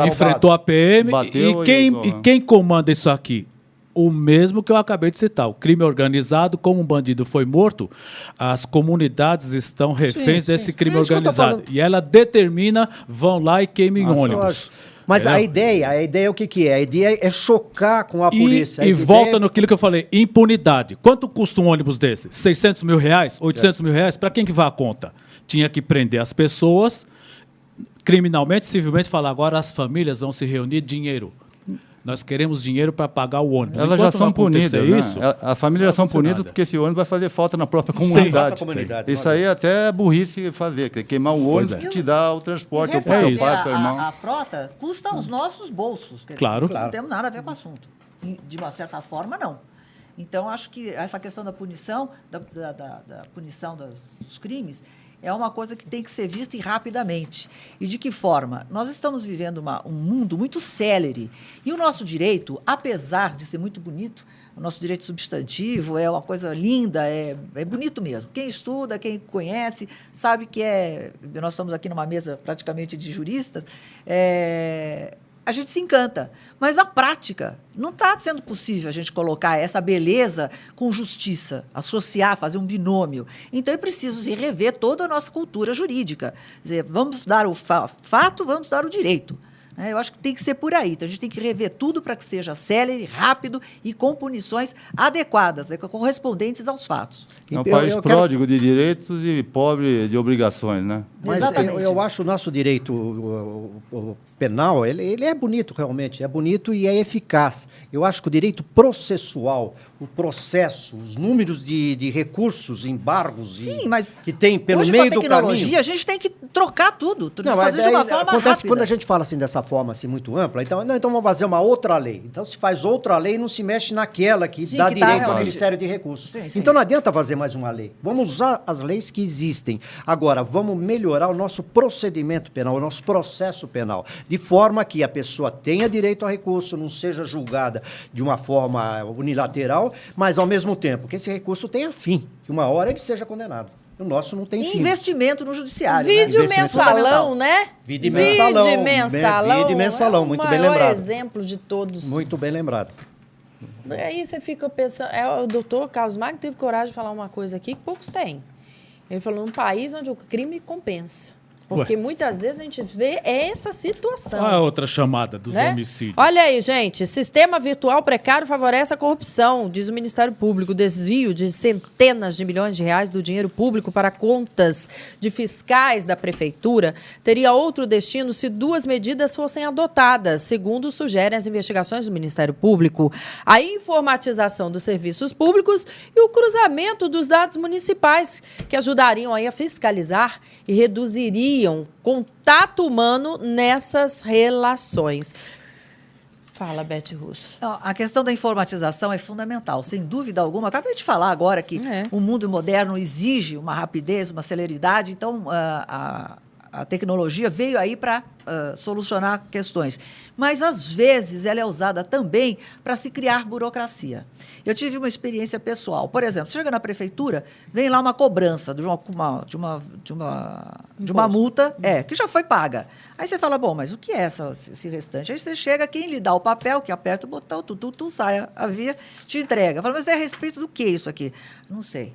enfrentou roubado. A PM. Bateu E quem comanda isso aqui? O mesmo que eu acabei de citar. O crime organizado, como um bandido foi morto, as comunidades estão reféns desse crime organizado. E ela determina, vão lá e queimem ônibus. Mas a ideia é o que é? A ideia é chocar com a polícia. E volta naquilo que eu falei, impunidade. Quanto custa um ônibus desse? 600 mil reais? 800 mil reais? Para quem que vai a conta? Tinha que prender as pessoas, criminalmente, civilmente, falar agora as famílias vão se reunir, dinheiro. Nós queremos dinheiro para pagar o ônibus. Elas já são punidas, né? As famílias já são punidas porque esse ônibus vai fazer falta na própria comunidade. Isso aí até é burrice fazer, queimar o ônibus que te dá o transporte, o pai, o irmão. A frota custa aos nossos bolsos. Claro. Não temos nada a ver com o assunto. De uma certa forma, não. Então, acho que essa questão da punição, da punição dos crimes, é uma coisa que tem que ser vista e rapidamente. E de que forma? Nós estamos vivendo um mundo muito célere. E o nosso direito, apesar de ser muito bonito, o nosso direito substantivo é uma coisa linda, é bonito mesmo. Quem estuda, quem conhece, sabe que nós estamos aqui numa mesa praticamente de juristas, a gente se encanta. Mas, na prática, não está sendo possível a gente colocar essa beleza com justiça, associar, fazer um binômio. Então, é preciso se rever toda a nossa cultura jurídica. Quer dizer, vamos dar o fato, vamos dar o direito. Eu acho que tem que ser por aí. Então, a gente tem que rever tudo para que seja célere, rápido e com punições adequadas, correspondentes aos fatos. É um país pródigo de direitos e pobre de obrigações, né? Mas eu acho o nosso direito o penal, ele é bonito realmente, é bonito e é eficaz. Eu acho que o direito processual, o processo, os números de recursos, embargos que tem pelo hoje, meio com a tecnologia, do caminho, a gente tem que trocar tudo, fazer de uma forma rápida. Quando a gente fala assim dessa forma assim muito ampla, então vamos fazer uma outra lei. Então se faz outra lei e não se mexe naquela que dá direito ao Ministério de Recursos. Sim. Então não adianta fazer mais uma lei. Vamos usar as leis que existem. Agora, vamos melhorar o nosso procedimento penal, o nosso processo penal, de forma que a pessoa tenha direito ao recurso, não seja julgada de uma forma unilateral, mas, ao mesmo tempo, que esse recurso tenha fim, que uma hora ele seja condenado. O nosso não tem fim. Investimento no judiciário. Vídeo mensalão, né? Vídeo mensalão. Vídeo mensalão, muito bem lembrado. É o maior exemplo de todos. Muito bem lembrado. Aí você fica pensando... o doutor Carlos Magno teve coragem de falar uma coisa aqui que poucos têm. Ele falou, num país onde o crime compensa. Porque muitas vezes a gente vê essa situação. Qual é a outra chamada dos né? homicídios? Olha aí, gente. Sistema virtual precário favorece a corrupção, diz o Ministério Público. Desvio de centenas de milhões de reais do dinheiro público para contas de fiscais da Prefeitura teria outro destino se 2 medidas fossem adotadas, segundo sugerem as investigações do Ministério Público. A informatização dos serviços públicos e o cruzamento dos dados municipais, que ajudariam aí a fiscalizar e reduziriam contato humano nessas relações. Fala, Beth Russo. A questão da informatização é fundamental, sem dúvida alguma. Acabei de falar agora que o mundo moderno exige uma rapidez, uma celeridade, então a tecnologia veio aí para solucionar questões. Mas, às vezes, ela é usada também para se criar burocracia. Eu tive uma experiência pessoal. Por exemplo, você chega na prefeitura, vem lá uma cobrança de uma multa que já foi paga. Aí você fala, bom, mas o que é esse restante? Aí você chega, quem lhe dá o papel, que aperta o botão, sai a via, te entrega. Fala, mas é a respeito do que isso aqui? Não sei.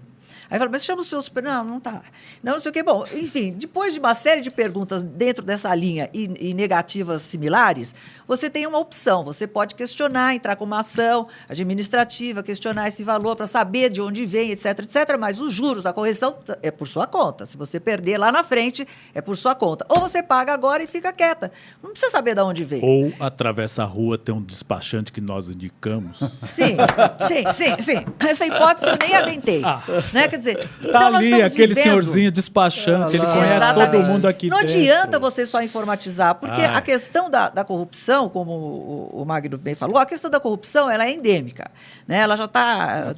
Aí fala, mas chama o seu super... Não tá. Não sei o quê. Bom, enfim, depois de uma série de perguntas dentro dessa linha e negativas similares, você tem uma opção. Você pode questionar, entrar com uma ação administrativa, questionar esse valor para saber de onde vem, etc, etc. Mas os juros, a correção é por sua conta. Se você perder lá na frente, é por sua conta. Ou você paga agora e fica quieta. Não precisa saber de onde veio. Ou atravessa a rua, tem um despachante que nós indicamos. Sim. Essa hipótese eu nem aventei. Né? Quer dizer, então tá nós ali estamos aquele vivendo... senhorzinho despachante, ele conhece Exatamente. todo mundo aqui Não dentro. adianta você só informatizar, porque a questão da corrupção, como o Magno bem falou, a questão da corrupção ela é endêmica, né? Ela já está...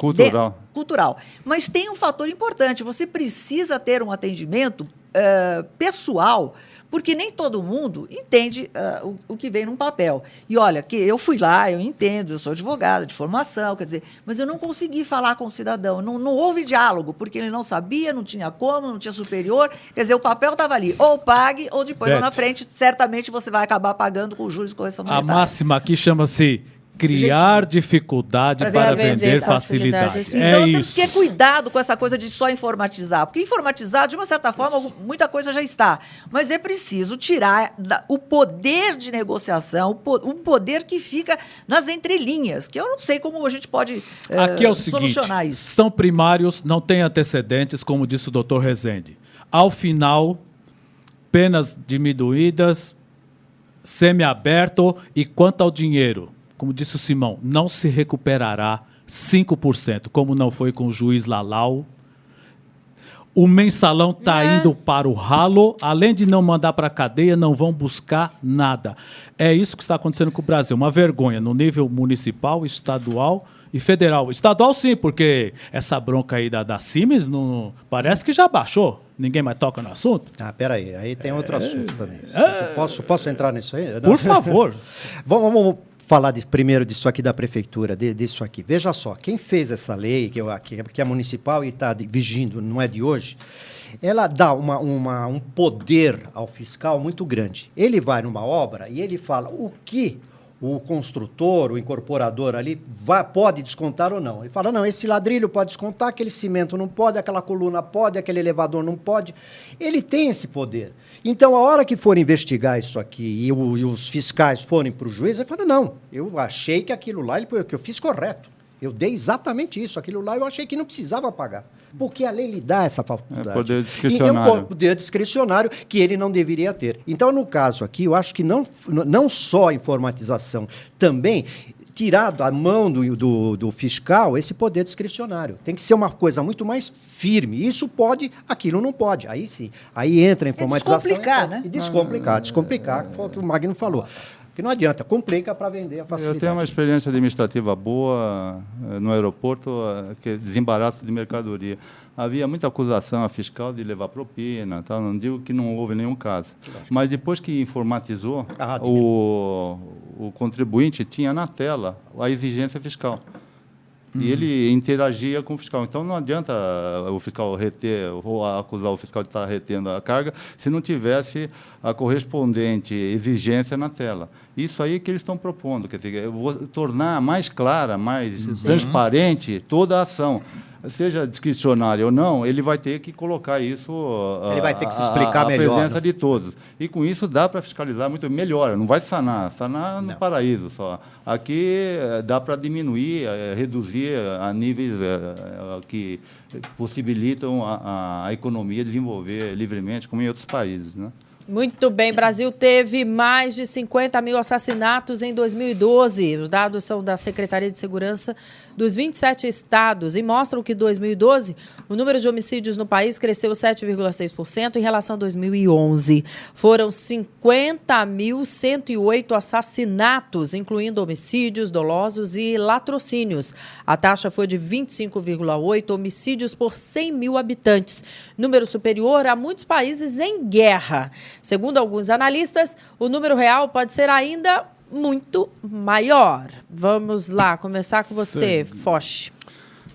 cultural. Mas tem um fator importante, você precisa ter um atendimento pessoal, porque nem todo mundo entende o que vem num papel. E olha, que eu fui lá, eu entendo, eu sou advogada de formação, quer dizer, mas eu não consegui falar com o cidadão, não houve diálogo, porque ele não sabia, não tinha como, não tinha superior, quer dizer, o papel estava ali, ou pague, ou depois lá na frente, certamente você vai acabar pagando com juros e correção monetária. A máxima aqui chama-se criar dificuldade para vender facilidade. Então, nós temos que ter cuidado com essa coisa de só informatizar. Porque informatizar, de uma certa forma, muita coisa já está. Mas é preciso tirar o poder de negociação, um poder que fica nas entrelinhas, que eu não sei como a gente pode aqui é o seguinte, solucionar isso. São primários, não tem antecedentes, como disse o doutor Rezende. Ao final, penas diminuídas, semiaberto, e quanto ao dinheiro, como disse o Simão, não se recuperará 5%, como não foi com o juiz Lalau. O mensalão está indo para o ralo, além de não mandar para a cadeia, não vão buscar nada. É isso que está acontecendo com o Brasil, uma vergonha no nível municipal, estadual e federal. Estadual sim, porque essa bronca aí da Siemens parece que já baixou. Ninguém mais toca no assunto? Peraí, aí tem outro assunto também. Posso entrar nisso aí? Por favor. Vamos falar primeiro disso aqui da prefeitura, disso aqui. Veja só, quem fez essa lei, que é municipal e está vigindo, não é de hoje, ela dá um poder ao fiscal muito grande. Ele vai numa obra e ele fala o que o construtor, o incorporador ali, pode descontar ou não. Ele fala, não, esse ladrilho pode descontar, aquele cimento não pode, aquela coluna pode, aquele elevador não pode. Ele tem esse poder. Então, a hora que for investigar isso aqui e os fiscais forem para o juiz, ele fala, não, eu achei que aquilo lá, que eu fiz correto. Eu dei exatamente isso, aquilo lá eu achei que não precisava pagar. Porque a lei lhe dá essa faculdade. É poder discricionário. É um poder discricionário que ele não deveria ter. Então, no caso aqui, eu acho que não só a informatização, também tirar da mão do fiscal esse poder discricionário. Tem que ser uma coisa muito mais firme. Isso pode, aquilo não pode. Aí sim. Aí entra a informatização. Descomplicar, né? E descomplicar, foi o que o Magno falou. Que não adianta, complica para vender a facilidade. Eu tenho uma experiência administrativa boa no aeroporto, que é desembaraço de mercadoria. Havia muita acusação a fiscal de levar propina, tal. Não digo que não houve nenhum caso. Mas depois que informatizou, o contribuinte tinha na tela a exigência fiscal. E ele interagia com o fiscal. Então, não adianta o fiscal reter ou acusar o fiscal de estar retendo a carga se não tivesse a correspondente exigência na tela. Isso aí que eles estão propondo. Quer dizer, eu vou tornar mais clara, mais transparente toda a ação. seja discricionária ou não, ele vai ter que colocar isso Ele vai ter que se explicar melhor, a presença né? de todos. E com isso dá para fiscalizar muito melhor. Não vai sanar no Não. paraíso só. Aqui dá para diminuir, reduzir a níveis que possibilitam a economia desenvolver livremente, como em outros países, né? Muito bem, Brasil teve mais de 50 mil assassinatos em 2012. Os dados são da Secretaria de Segurança dos 27 estados e mostram que em 2012 o número de homicídios no país cresceu 7,6% em relação a 2011. Foram 50.108 assassinatos, incluindo homicídios dolosos e latrocínios. A taxa foi de 25,8 homicídios por 100 mil habitantes, número superior a muitos países em guerra. Segundo alguns analistas, o número real pode ser ainda muito maior. Vamos lá, começar com você, Foch.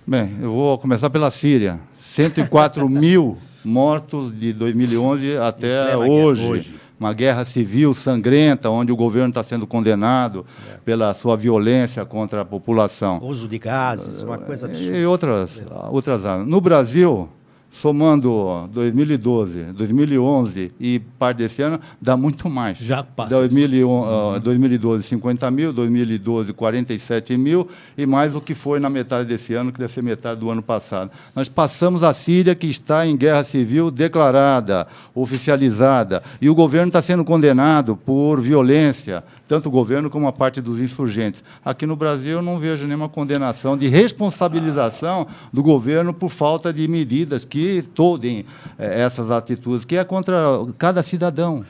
Bem, eu vou começar pela Síria. 104 mil mortos de 2011 até hoje. Uma guerra civil sangrenta, onde o governo está sendo condenado pela sua violência contra a população. Uso de gases, uma coisa absurda. E outras áreas. No Brasil, somando 2012, 2011 e parte desse ano, dá muito mais. Já passa 2012, 50 mil, 2012, 47 mil, e mais o que foi na metade desse ano, que deve ser metade do ano passado. Nós passamos a Síria, que está em guerra civil declarada, oficializada, e o governo está sendo condenado por violência, tanto o governo como a parte dos insurgentes. Aqui no Brasil, eu não vejo nenhuma condenação de responsabilização do governo por falta de medidas que tolhem essas atitudes, que é contra cada cidadão.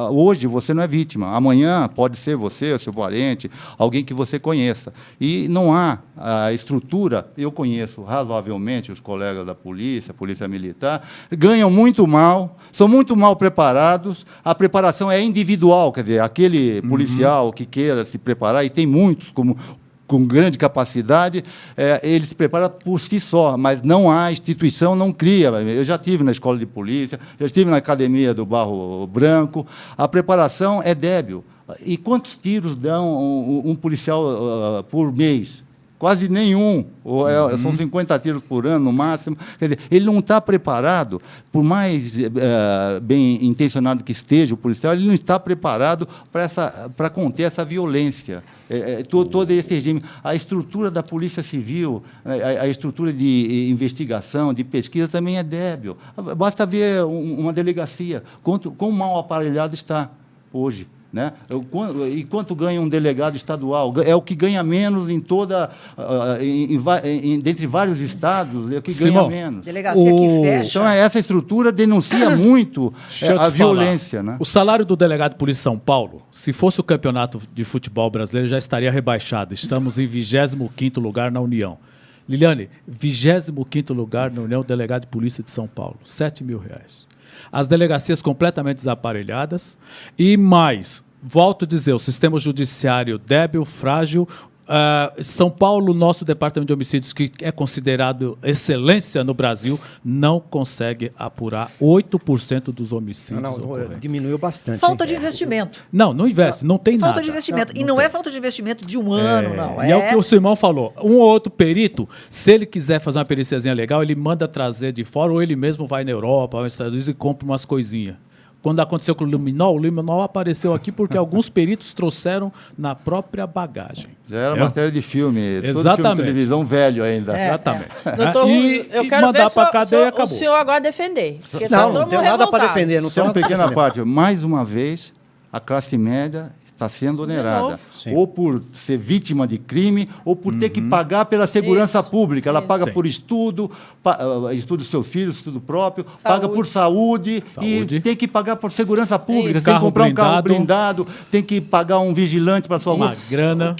Hoje você não é vítima, amanhã pode ser você, o seu parente, alguém que você conheça. E não há a estrutura, eu conheço razoavelmente os colegas da polícia militar, ganham muito mal, são muito mal preparados, a preparação é individual, quer dizer, aquele policial que queira se preparar, e tem muitos, com grande capacidade, ele se prepara por si só, mas não há instituição, não cria. Eu já estive na escola de polícia, já estive na academia do Barro Branco, a preparação é débil. E quantos tiros dão um policial por mês? Quase nenhum, são 50 tiros por ano no máximo. Quer dizer, ele não está preparado, por mais bem intencionado que esteja o policial, ele não está preparado para conter essa violência. Todo esse regime, a estrutura da Polícia Civil, a estrutura de investigação, de pesquisa também é débil. Basta ver uma delegacia, quão mal aparelhado está hoje. Né? E quanto ganha um delegado estadual? É o que ganha menos em toda, dentre vários estados, é o que ganha menos. Delegacia que fecha. Então, essa estrutura denuncia muito a violência. Né? O salário do delegado de polícia de São Paulo, se fosse o campeonato de futebol brasileiro, já estaria rebaixado. Estamos em 25º lugar na União. Liliane, 25º lugar na União, delegado de polícia de São Paulo, R$7 mil. As delegacias completamente desaparelhadas e mais, volto a dizer, o sistema judiciário débil, frágil. São Paulo, nosso departamento de homicídios, que é considerado excelência no Brasil, não consegue apurar 8% dos homicídios ocorrentes. Diminuiu bastante. Falta de investimento. Não investe, não tem nada. Falta de investimento. E não é falta de investimento de um ano, não. E é o que o Simão falou. Um ou outro perito, se ele quiser fazer uma periciazinha legal, ele manda trazer de fora, ou ele mesmo vai na Europa, nos Estados Unidos e compra umas coisinhas. Quando aconteceu com o Luminol apareceu aqui porque alguns peritos trouxeram na própria bagagem. Já era matéria de filme. Exatamente. Todo filme de televisão velho ainda. Exatamente. Doutor, eu quero mandar ver pra cadeia, o senhor agora defender. Porque Não, tá não tem nada para defender. Não Só tem uma pequena parte. Mais uma vez, a classe média está sendo onerada. Ou por ser vítima de crime, ou por ter que pagar pela segurança pública. Ela paga por estudo do seu filho, estudo próprio, paga por saúde e tem que pagar por segurança pública. Tem que comprar um carro blindado, tem que pagar um vigilante para sua uma grana.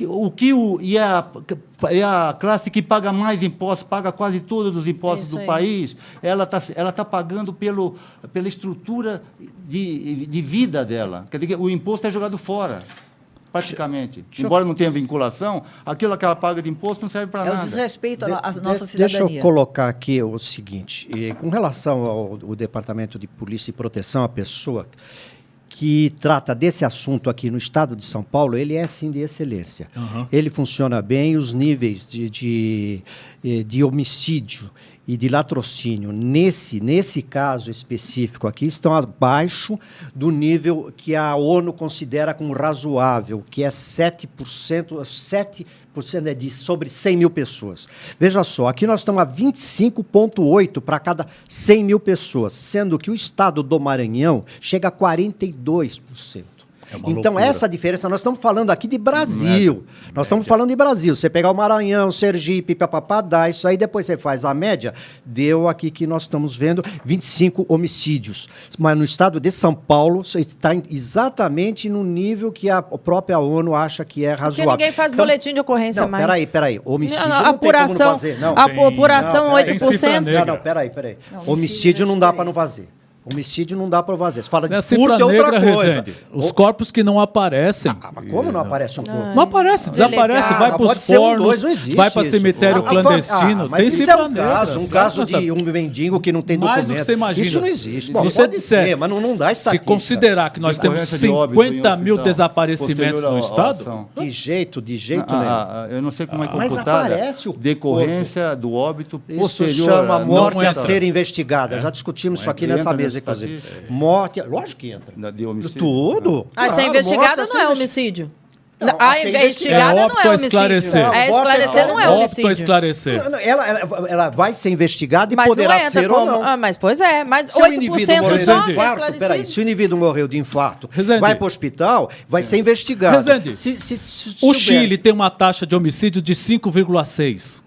E a classe que paga mais impostos, paga quase todos os impostos do país, ela tá pagando pela estrutura de vida dela. Quer dizer, o imposto é jogado fora, praticamente. Embora não tenha vinculação, aquilo que ela paga de imposto não serve para nada. É o desrespeito à nossa cidadania. Deixa eu colocar aqui o seguinte, com relação ao Departamento de Polícia e Proteção à Pessoa, que trata desse assunto aqui no estado de São Paulo, ele é sim de excelência. Ele funciona bem, os níveis de homicídio e de latrocínio, nesse caso específico aqui, estão abaixo do nível que a ONU considera como razoável, que é 7% é sobre 100 mil pessoas. Veja só, aqui nós estamos a 25,8 para cada 100 mil pessoas, sendo que o estado do Maranhão chega a 42%. Então, loucura. essa diferença, nós estamos falando aqui de Brasil. Nós estamos falando de Brasil. Você pegar o Maranhão, Sergipe, papapá, dá isso aí, depois você faz a média, deu aqui que nós estamos vendo 25 homicídios. Mas no estado de São Paulo, você está exatamente no nível que a própria ONU acha que é razoável. Porque ninguém faz boletim de ocorrência não, mais. Peraí. Homicídio Não, não apuração, tem como não fazer. Não. Apuração Não, 8%. Não, peraí. Homicídio não dá para não fazer. Homicídio não dá para fazer. Você fala de Cifra furto é outra negra, coisa. Rezende. Os corpos que não aparecem. Mas como não aparece um corpo? Não aparece, desaparece, Legal. vai Mas para pode os ser fornos, não existe vai para isso. cemitério clandestino. Mas Tem isso cifra é um negra. caso, Claro, de um mendigo que não tem mais documento. do que você imagina. Isso não existe. Se Bom, você pode disser, ser, mas não dá se estatística. considerar que nós temos Decorrência de óbito em 50 mil hospital, desaparecimentos posterior no à estado, ação. De jeito nenhum. Eu não sei como é Mas computada. aparece o Decorrência do óbito Isso posterior. chama morte não a entra. ser investigada. Já discutimos isso aqui entra nessa mesa, nessa inclusive. estatística? Morte, lógico que entra. De homicídio. Tudo. Ah, ser Claro, investigada morte a ser não é investi- homicídio. Não, A a ser investigada É não óbito é a homicídio. esclarecer. É esclarecer não é óbito a homicídio. esclarecer. Ela vai ser investigada e Mas não poderá entra ser como... ou não. Ah, mas pois é, mas Se o indivíduo 8% morreu só de é infarto, esclarecido. peraí, se o indivíduo morreu de infarto, Rezende. vai para o hospital, vai ser investigado. Rezende. Se O souber- Chile tem uma taxa de homicídio de 5,6.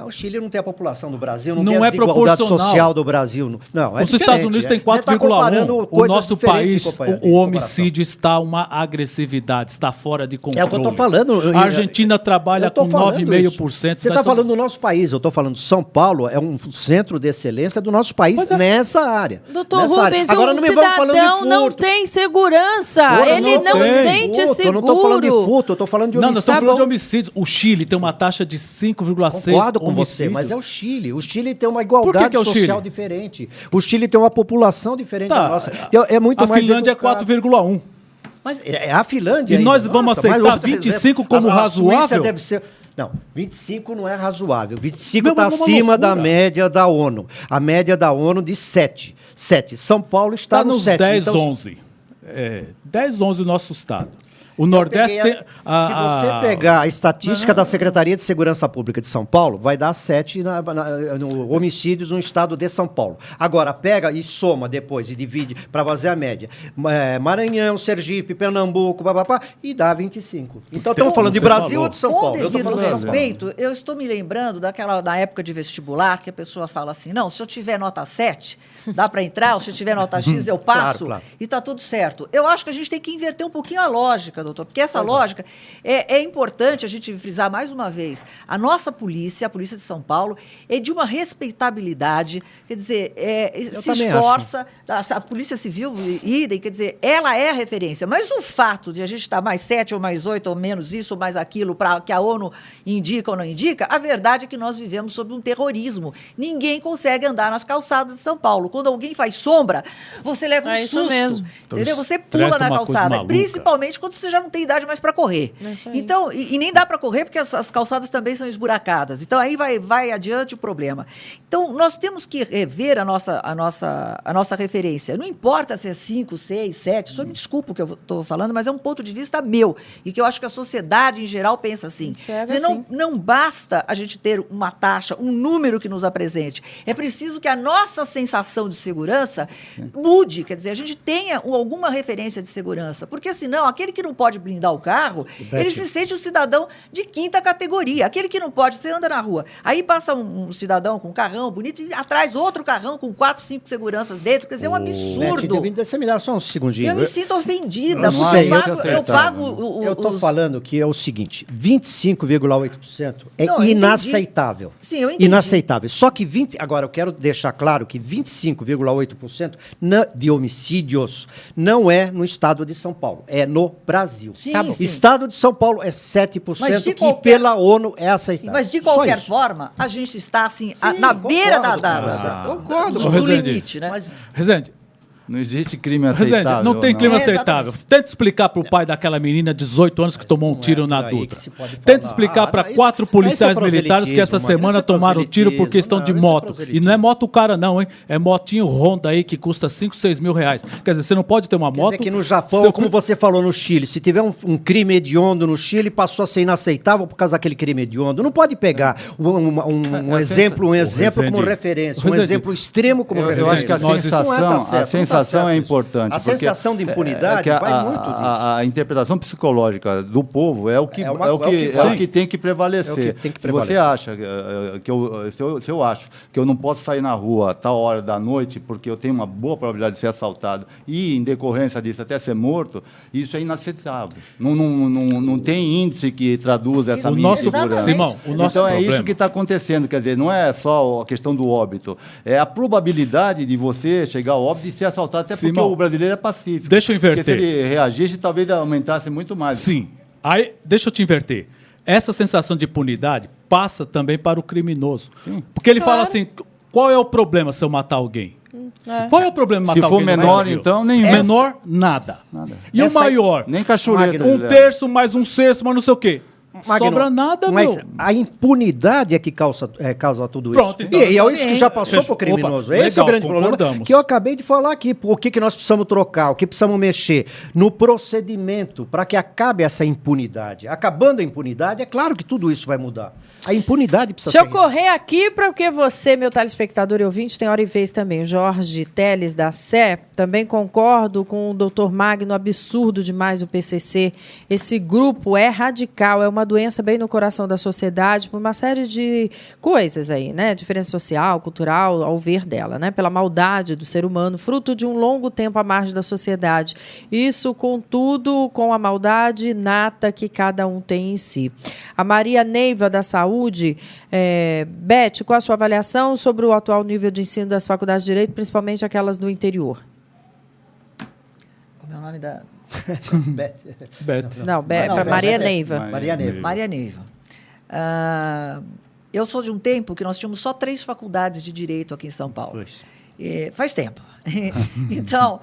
O Chile não tem a população do Brasil, não Não tem a é desigualdade proporcional. social do Brasil. Não, é Os diferente, Estados Unidos têm Você tá 4,1. comparando O coisas nosso diferentes, país, companheiro, o homicídio está uma agressividade, está fora de controle. É o que eu estou falando. A Argentina trabalha Eu tô com falando 9,5%. isso. Você Nós está somos- falando do nosso país, eu estou falando São Paulo é um centro de excelência do nosso país Pois é. nessa área. Doutor Nessa área. Rubens, Agora o não me vamos falando de cidadão não furto. tem segurança. Ora, Ele não tem. sente Furto, seguro. eu não estou falando de furto, eu estou falando de Não, nós homicídio. estamos Tá falando de bom. homicídios. O Chile tem uma taxa de 5,6 Concordo com você, homicídios. mas é o Chile. O Chile tem uma Por igualdade que é o social Chile? diferente. O Chile tem uma população diferente Tá, da nossa. É muito a mais Finlândia educado. é 4,1. Mas é a Finlândia E ainda. nós vamos aceitar mas outra 25 como a Suíça razoável? deve ser... Não, 25 não é razoável. 25 Meu, está mas é uma acima da loucura. média da ONU. A média da ONU de 7. São Paulo está Está no nos 7. 10, Então, 11. 10, 11 o nosso estado. O Nordeste tem... se você pegar a estatística da Secretaria de Segurança Pública de São Paulo, vai dar 7 no homicídios no estado de São Paulo. Agora, pega e soma depois e divide para fazer a média. Maranhão, Sergipe, Pernambuco, babapá, e dá 25. Então, estamos falando de você Brasil falou. ou de São Com Paulo? Eu estou devido falando de São Paulo. respeito, eu estou me lembrando da época de vestibular, que a pessoa fala assim, não, se eu tiver nota 7, dá para entrar, ou se eu tiver nota X, eu passo, Claro. e está tudo certo. Eu acho que a gente tem que inverter um pouquinho a lógica, doutor, porque essa lógica é importante a gente frisar mais uma vez. A nossa polícia, a Polícia de São Paulo, é de uma respeitabilidade, quer dizer, se também esforça, a Polícia Civil, idem, quer dizer, ela é a referência, mas o fato de a gente estar mais 7 ou mais 8 ou menos isso ou mais aquilo, para que a ONU indica ou não indica, a verdade é que nós vivemos sob um terrorismo. Ninguém consegue andar nas calçadas de São Paulo. Quando alguém faz sombra, você leva um É isso susto. mesmo. Entendeu? Você Estresse pula é na uma coisa calçada, maluca. principalmente quando você já não tem idade mais para correr. É isso aí. Então, e nem dá para correr porque as calçadas também são esburacadas. Então, aí vai adiante o problema. Então, nós temos que rever a nossa referência. Não importa se é 5, 6, 7, só me desculpa o que eu estou falando, mas é um ponto de vista meu e que eu acho que a sociedade em geral pensa assim. Enxerga Quer dizer, assim. não basta a gente ter uma taxa, um número que nos apresente. É preciso que a nossa sensação de segurança mude, quer dizer, a gente tenha alguma referência de segurança, porque senão aquele que não pode blindar o carro, ele se sente um cidadão de quinta categoria. Aquele que não pode, você anda na rua, aí passa um cidadão com um carrão bonito e atrás outro carrão com 4, 5 seguranças dentro, quer dizer, é um absurdo. Você me dá só um segundinho. Eu me sinto ofendida, Eu porque sei, eu pago Eu estou os... falando que é o seguinte, 25,8% é Não, eu entendi. inaceitável. Sim, eu entendi. Inaceitável. Só que agora eu quero deixar claro que 25,8% de homicídios não é no estado de São Paulo, é no Brasil. Sim, Tá bom. sim. Estado de São Paulo é 7%, Mas de que qualquer- pela ONU é Sim, aceitável. mas de Só qualquer isso. forma, a gente está assim, Sim, na beira concordo, da concordo. do Rezende. limite, né? Mas Rezende, Não existe crime Rezende, aceitável. não tem clima É, aceitável. exatamente. Tenta explicar pro pai daquela menina de 18 anos que tomou um não é tiro na por aí Dutra. que se pode Tenta falar. explicar para Isso- 4 isso policiais é militares que essa proselitismo, mano. semana Isso é tomaram tiro por proselitismo. questão Não, de isso é moto. E proselitismo. não é moto cara não, hein? É motinho Honda aí que custa 5, 6 mil reais. Quer dizer, você não pode ter uma Quer moto... dizer que no Japão, seu como filho- você falou no Chile, se tiver um crime hediondo no Chile, passou a ser inaceitável por causa daquele crime hediondo. Não pode pegar um exemplo como Rezende, referência, um Rezende, exemplo extremo como Eu referência. acho que a Não é, tá sensação, certo, a sensação não tá é certo isso. importante. A porque sensação de impunidade que vai muito disso. a interpretação psicológica do povo é o que, É uma- é o que, é o que é o vai. que tem que prevalecer. É o que tem que Se você prevalecer. acha se eu acho que eu não posso sair na rua a tal hora da noite porque eu tenho uma boa probabilidade de ser assaltado e, em decorrência disso, até ser morto, isso é inaceitável. Não tem índice que traduz essa O minha nosso, insegurança. Simão, o nosso Então é problema... isso que está acontecendo, quer dizer, não é só a questão do óbito, é a probabilidade de você chegar ao óbito e ser assaltado, até Simão, porque o brasileiro é pacífico. deixa eu inverter. Porque se ele reagisse, talvez aumentasse muito mais. Sim. Aí, deixa eu te inverter. Essa sensação de impunidade passa também para o criminoso. Sim. Porque ele fala assim, qual é o problema se eu matar alguém? Qual é o problema matar Se for alguém no menor, Brasil? então, nenhum. Menor, nada. E Essa o aí- maior? Nem cachorreta. Um terço mais um sexto, mas não sei o quê. Magno, Sobra nada, mas meu. a impunidade é que causa tudo Pronto, isso. então, e é isso que já passou fechou. para o criminoso. Opa, Esse é o legal, grande problema concordamos. que eu acabei de falar aqui. O que nós precisamos trocar, o que precisamos mexer no procedimento para que acabe essa impunidade. Acabando a impunidade, é claro que tudo isso vai mudar. A impunidade precisa Deixa eu ser... correr aqui para que você, meu telespectador e ouvinte, tem hora e vez também. Jorge Teles da Sé, também concordo com o doutor Magno, absurdo demais o PCC. Esse grupo é radical, é uma doença bem no coração da sociedade, por uma série de coisas aí, né? Diferença social, cultural, ao ver dela, né? Pela maldade do ser humano, fruto de um longo tempo à margem da sociedade. Isso, contudo, com a maldade inata que cada um tem em si. A Maria Neiva da Saúde, Beth, qual a sua avaliação sobre o atual nível de ensino das faculdades de Direito, principalmente aquelas do interior? Como é o nome da... Beto. Não, para Beth, Maria Beth. Neiva. Maria Neiva. Maria Neiva. Eu sou de um tempo que nós tínhamos só 3 faculdades de Direito aqui em São Paulo. Pois. Faz tempo. Então,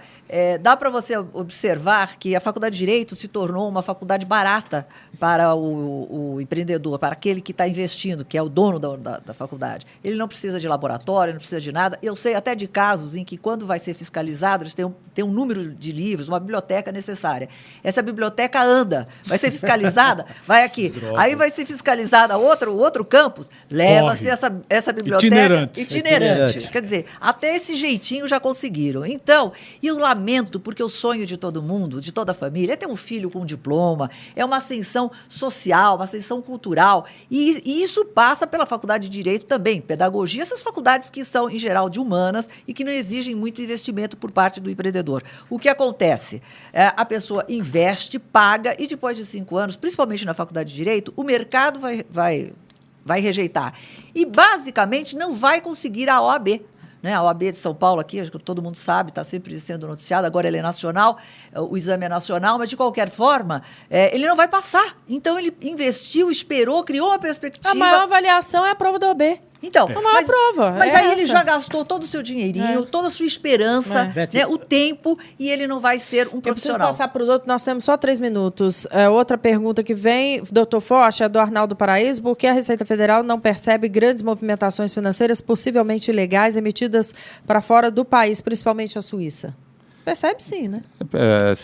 dá para você observar que a Faculdade de Direito se tornou uma faculdade barata para o empreendedor, para aquele que está investindo, que é o dono da faculdade. Ele não precisa de laboratório, não precisa de nada. Eu sei até de casos em que, quando vai ser fiscalizado, eles têm um número de livros, uma biblioteca necessária. Essa biblioteca anda, vai ser fiscalizada, vai aqui. Aí vai ser fiscalizada outro campus, leva-se essa biblioteca itinerante. Quer dizer, até esse jeitinho já conseguiram. Então, e eu lamento, porque o sonho de todo mundo, de toda a família, é ter um filho com um diploma, é uma ascensão social, uma ascensão cultural, e isso passa pela faculdade de Direito também, pedagogia, essas faculdades que são, em geral, de humanas e que não exigem muito investimento por parte do empreendedor. O que acontece? A pessoa investe, paga, e depois de 5 anos, principalmente na faculdade de Direito, o mercado vai rejeitar. E, basicamente, não vai conseguir a OAB. Né? A OAB de São Paulo aqui, acho que todo mundo sabe, está sempre sendo noticiado, agora ele é nacional, o exame é nacional, mas de qualquer forma, ele não vai passar. Então ele investiu, esperou, criou uma perspectiva. A maior avaliação é a prova da OAB. Então, A maior prova. Mas é aí ele essa. já gastou todo o seu dinheirinho, toda a sua esperança, né, o tempo, e ele não vai ser um Eu preciso profissional. passar para os outros, nós temos só 3 minutos. Outra pergunta que vem, doutor Foch, é do Arnaldo Paraíso, por que a Receita Federal não percebe grandes movimentações financeiras possivelmente ilegais emitidas para fora do país, principalmente a Suíça? Percebe sim, né?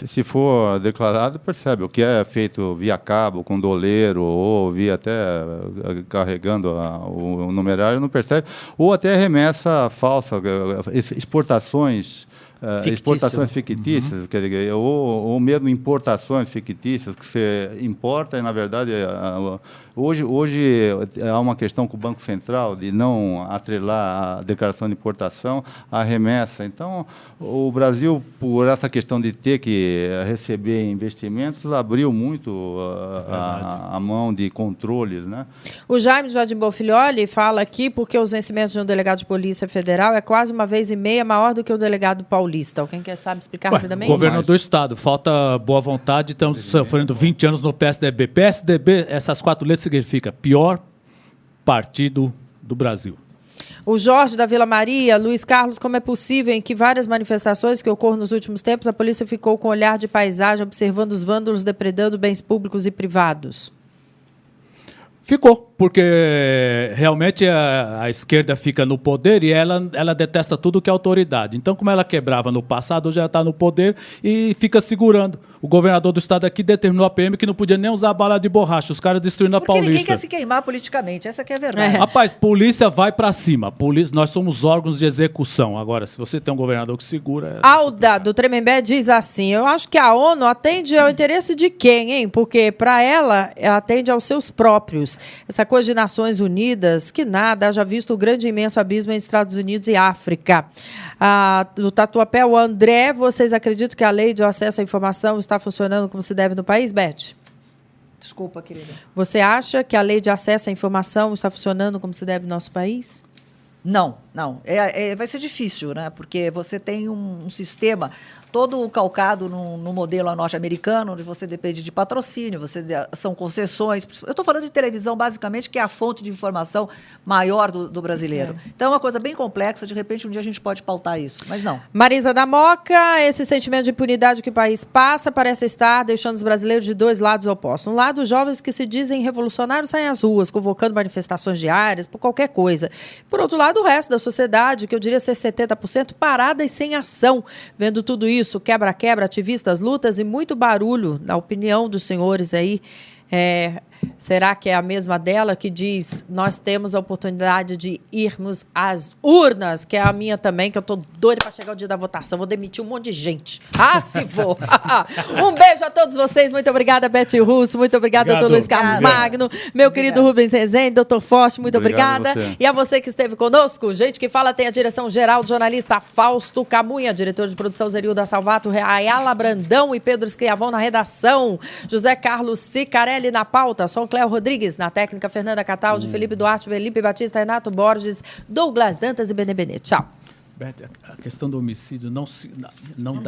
Se for declarado, percebe. O que é feito via cabo, com doleiro, ou via até carregando o numerário, não percebe. Ou até remessa falsa, exportações fictícias, quer dizer, ou mesmo importações fictícias, que você importa e, na verdade, hoje há uma questão com o Banco Central de não atrelar a declaração de importação à remessa. Então, o Brasil, por essa questão de ter que receber investimentos, abriu muito a mão de controles, né? O Jaime Jardim Bonfilholi fala aqui porque os vencimentos de um delegado de Polícia Federal é quase 1,5 vezes maior do que o delegado paulista. Alguém quer sabe explicar rapidamente? Governo do Estado, falta boa vontade, estamos sofrendo 20 anos no PSDB. PSDB, essas 4 letras significa pior partido do Brasil. O Jorge da Vila Maria, Luiz Carlos, como é possível em que várias manifestações que ocorram nos últimos tempos, a polícia ficou com olhar de paisagem, observando os vândalos depredando bens públicos e privados? Ficou, porque realmente a esquerda fica no poder e ela detesta tudo que é autoridade. Então, como ela quebrava no passado, hoje ela está no poder e fica segurando. O governador do estado aqui determinou a PM que não podia nem usar bala de borracha, os caras destruindo a Porque Paulista. ninguém quer se queimar politicamente, essa que é a verdade. Rapaz, polícia vai pra cima. Nós somos órgãos de execução. Agora, se você tem um governador que segura... Alda, do Tremembé, diz assim, eu acho que a ONU atende ao interesse de quem, hein? Porque, para ela atende aos seus próprios. Essa coisa de Nações Unidas, que nada, haja visto o grande e imenso abismo entre Estados Unidos e África. Do Tatuapé, o André, vocês acreditam que a lei de acesso à informação está funcionando como se deve no país, Beth? Desculpa, querida. Você acha que a lei de acesso à informação está funcionando como se deve no nosso país? Não. Vai ser difícil, né? Porque você tem um sistema todo calcado no modelo norte-americano, onde você depende de patrocínio, são concessões. Eu estou falando de televisão, basicamente, que é a fonte de informação maior do brasileiro. Então, é uma coisa bem complexa. De repente, um dia a gente pode pautar isso, mas não. Marisa da Moca, esse sentimento de impunidade que o país passa parece estar deixando os brasileiros de dois lados opostos. Um lado, os jovens que se dizem revolucionários saem às ruas, convocando manifestações diárias por qualquer coisa. Por outro lado, o resto da sociedade, que eu diria ser 70%, parada e sem ação, vendo tudo isso, quebra-quebra, ativistas, lutas e muito barulho, na opinião dos senhores aí. Será que é a mesma dela que diz nós temos a oportunidade de irmos às urnas, que é a minha também, que eu tô doida para chegar o dia da votação, vou demitir um monte de gente. Se vou! Um beijo a todos vocês, muito obrigada, Beth Russo, muito obrigada, doutor Luiz Carlos Magno, meu querido Rubens Rezende, doutor Forte, muito obrigada. E a você que esteve conosco, gente que fala, tem a direção geral do jornalista Fausto Camunha, diretor de produção Zerilda Salvato, Ayala Brandão e Pedro Escriavão na redação, José Carlos Cicarelli na pauta, São Cléo Rodrigues, na técnica, Fernanda Cataldi, Felipe Duarte, Felipe Batista, Renato Borges, Douglas Dantas e Benê Benê. Tchau. Beth, a questão do homicídio não dá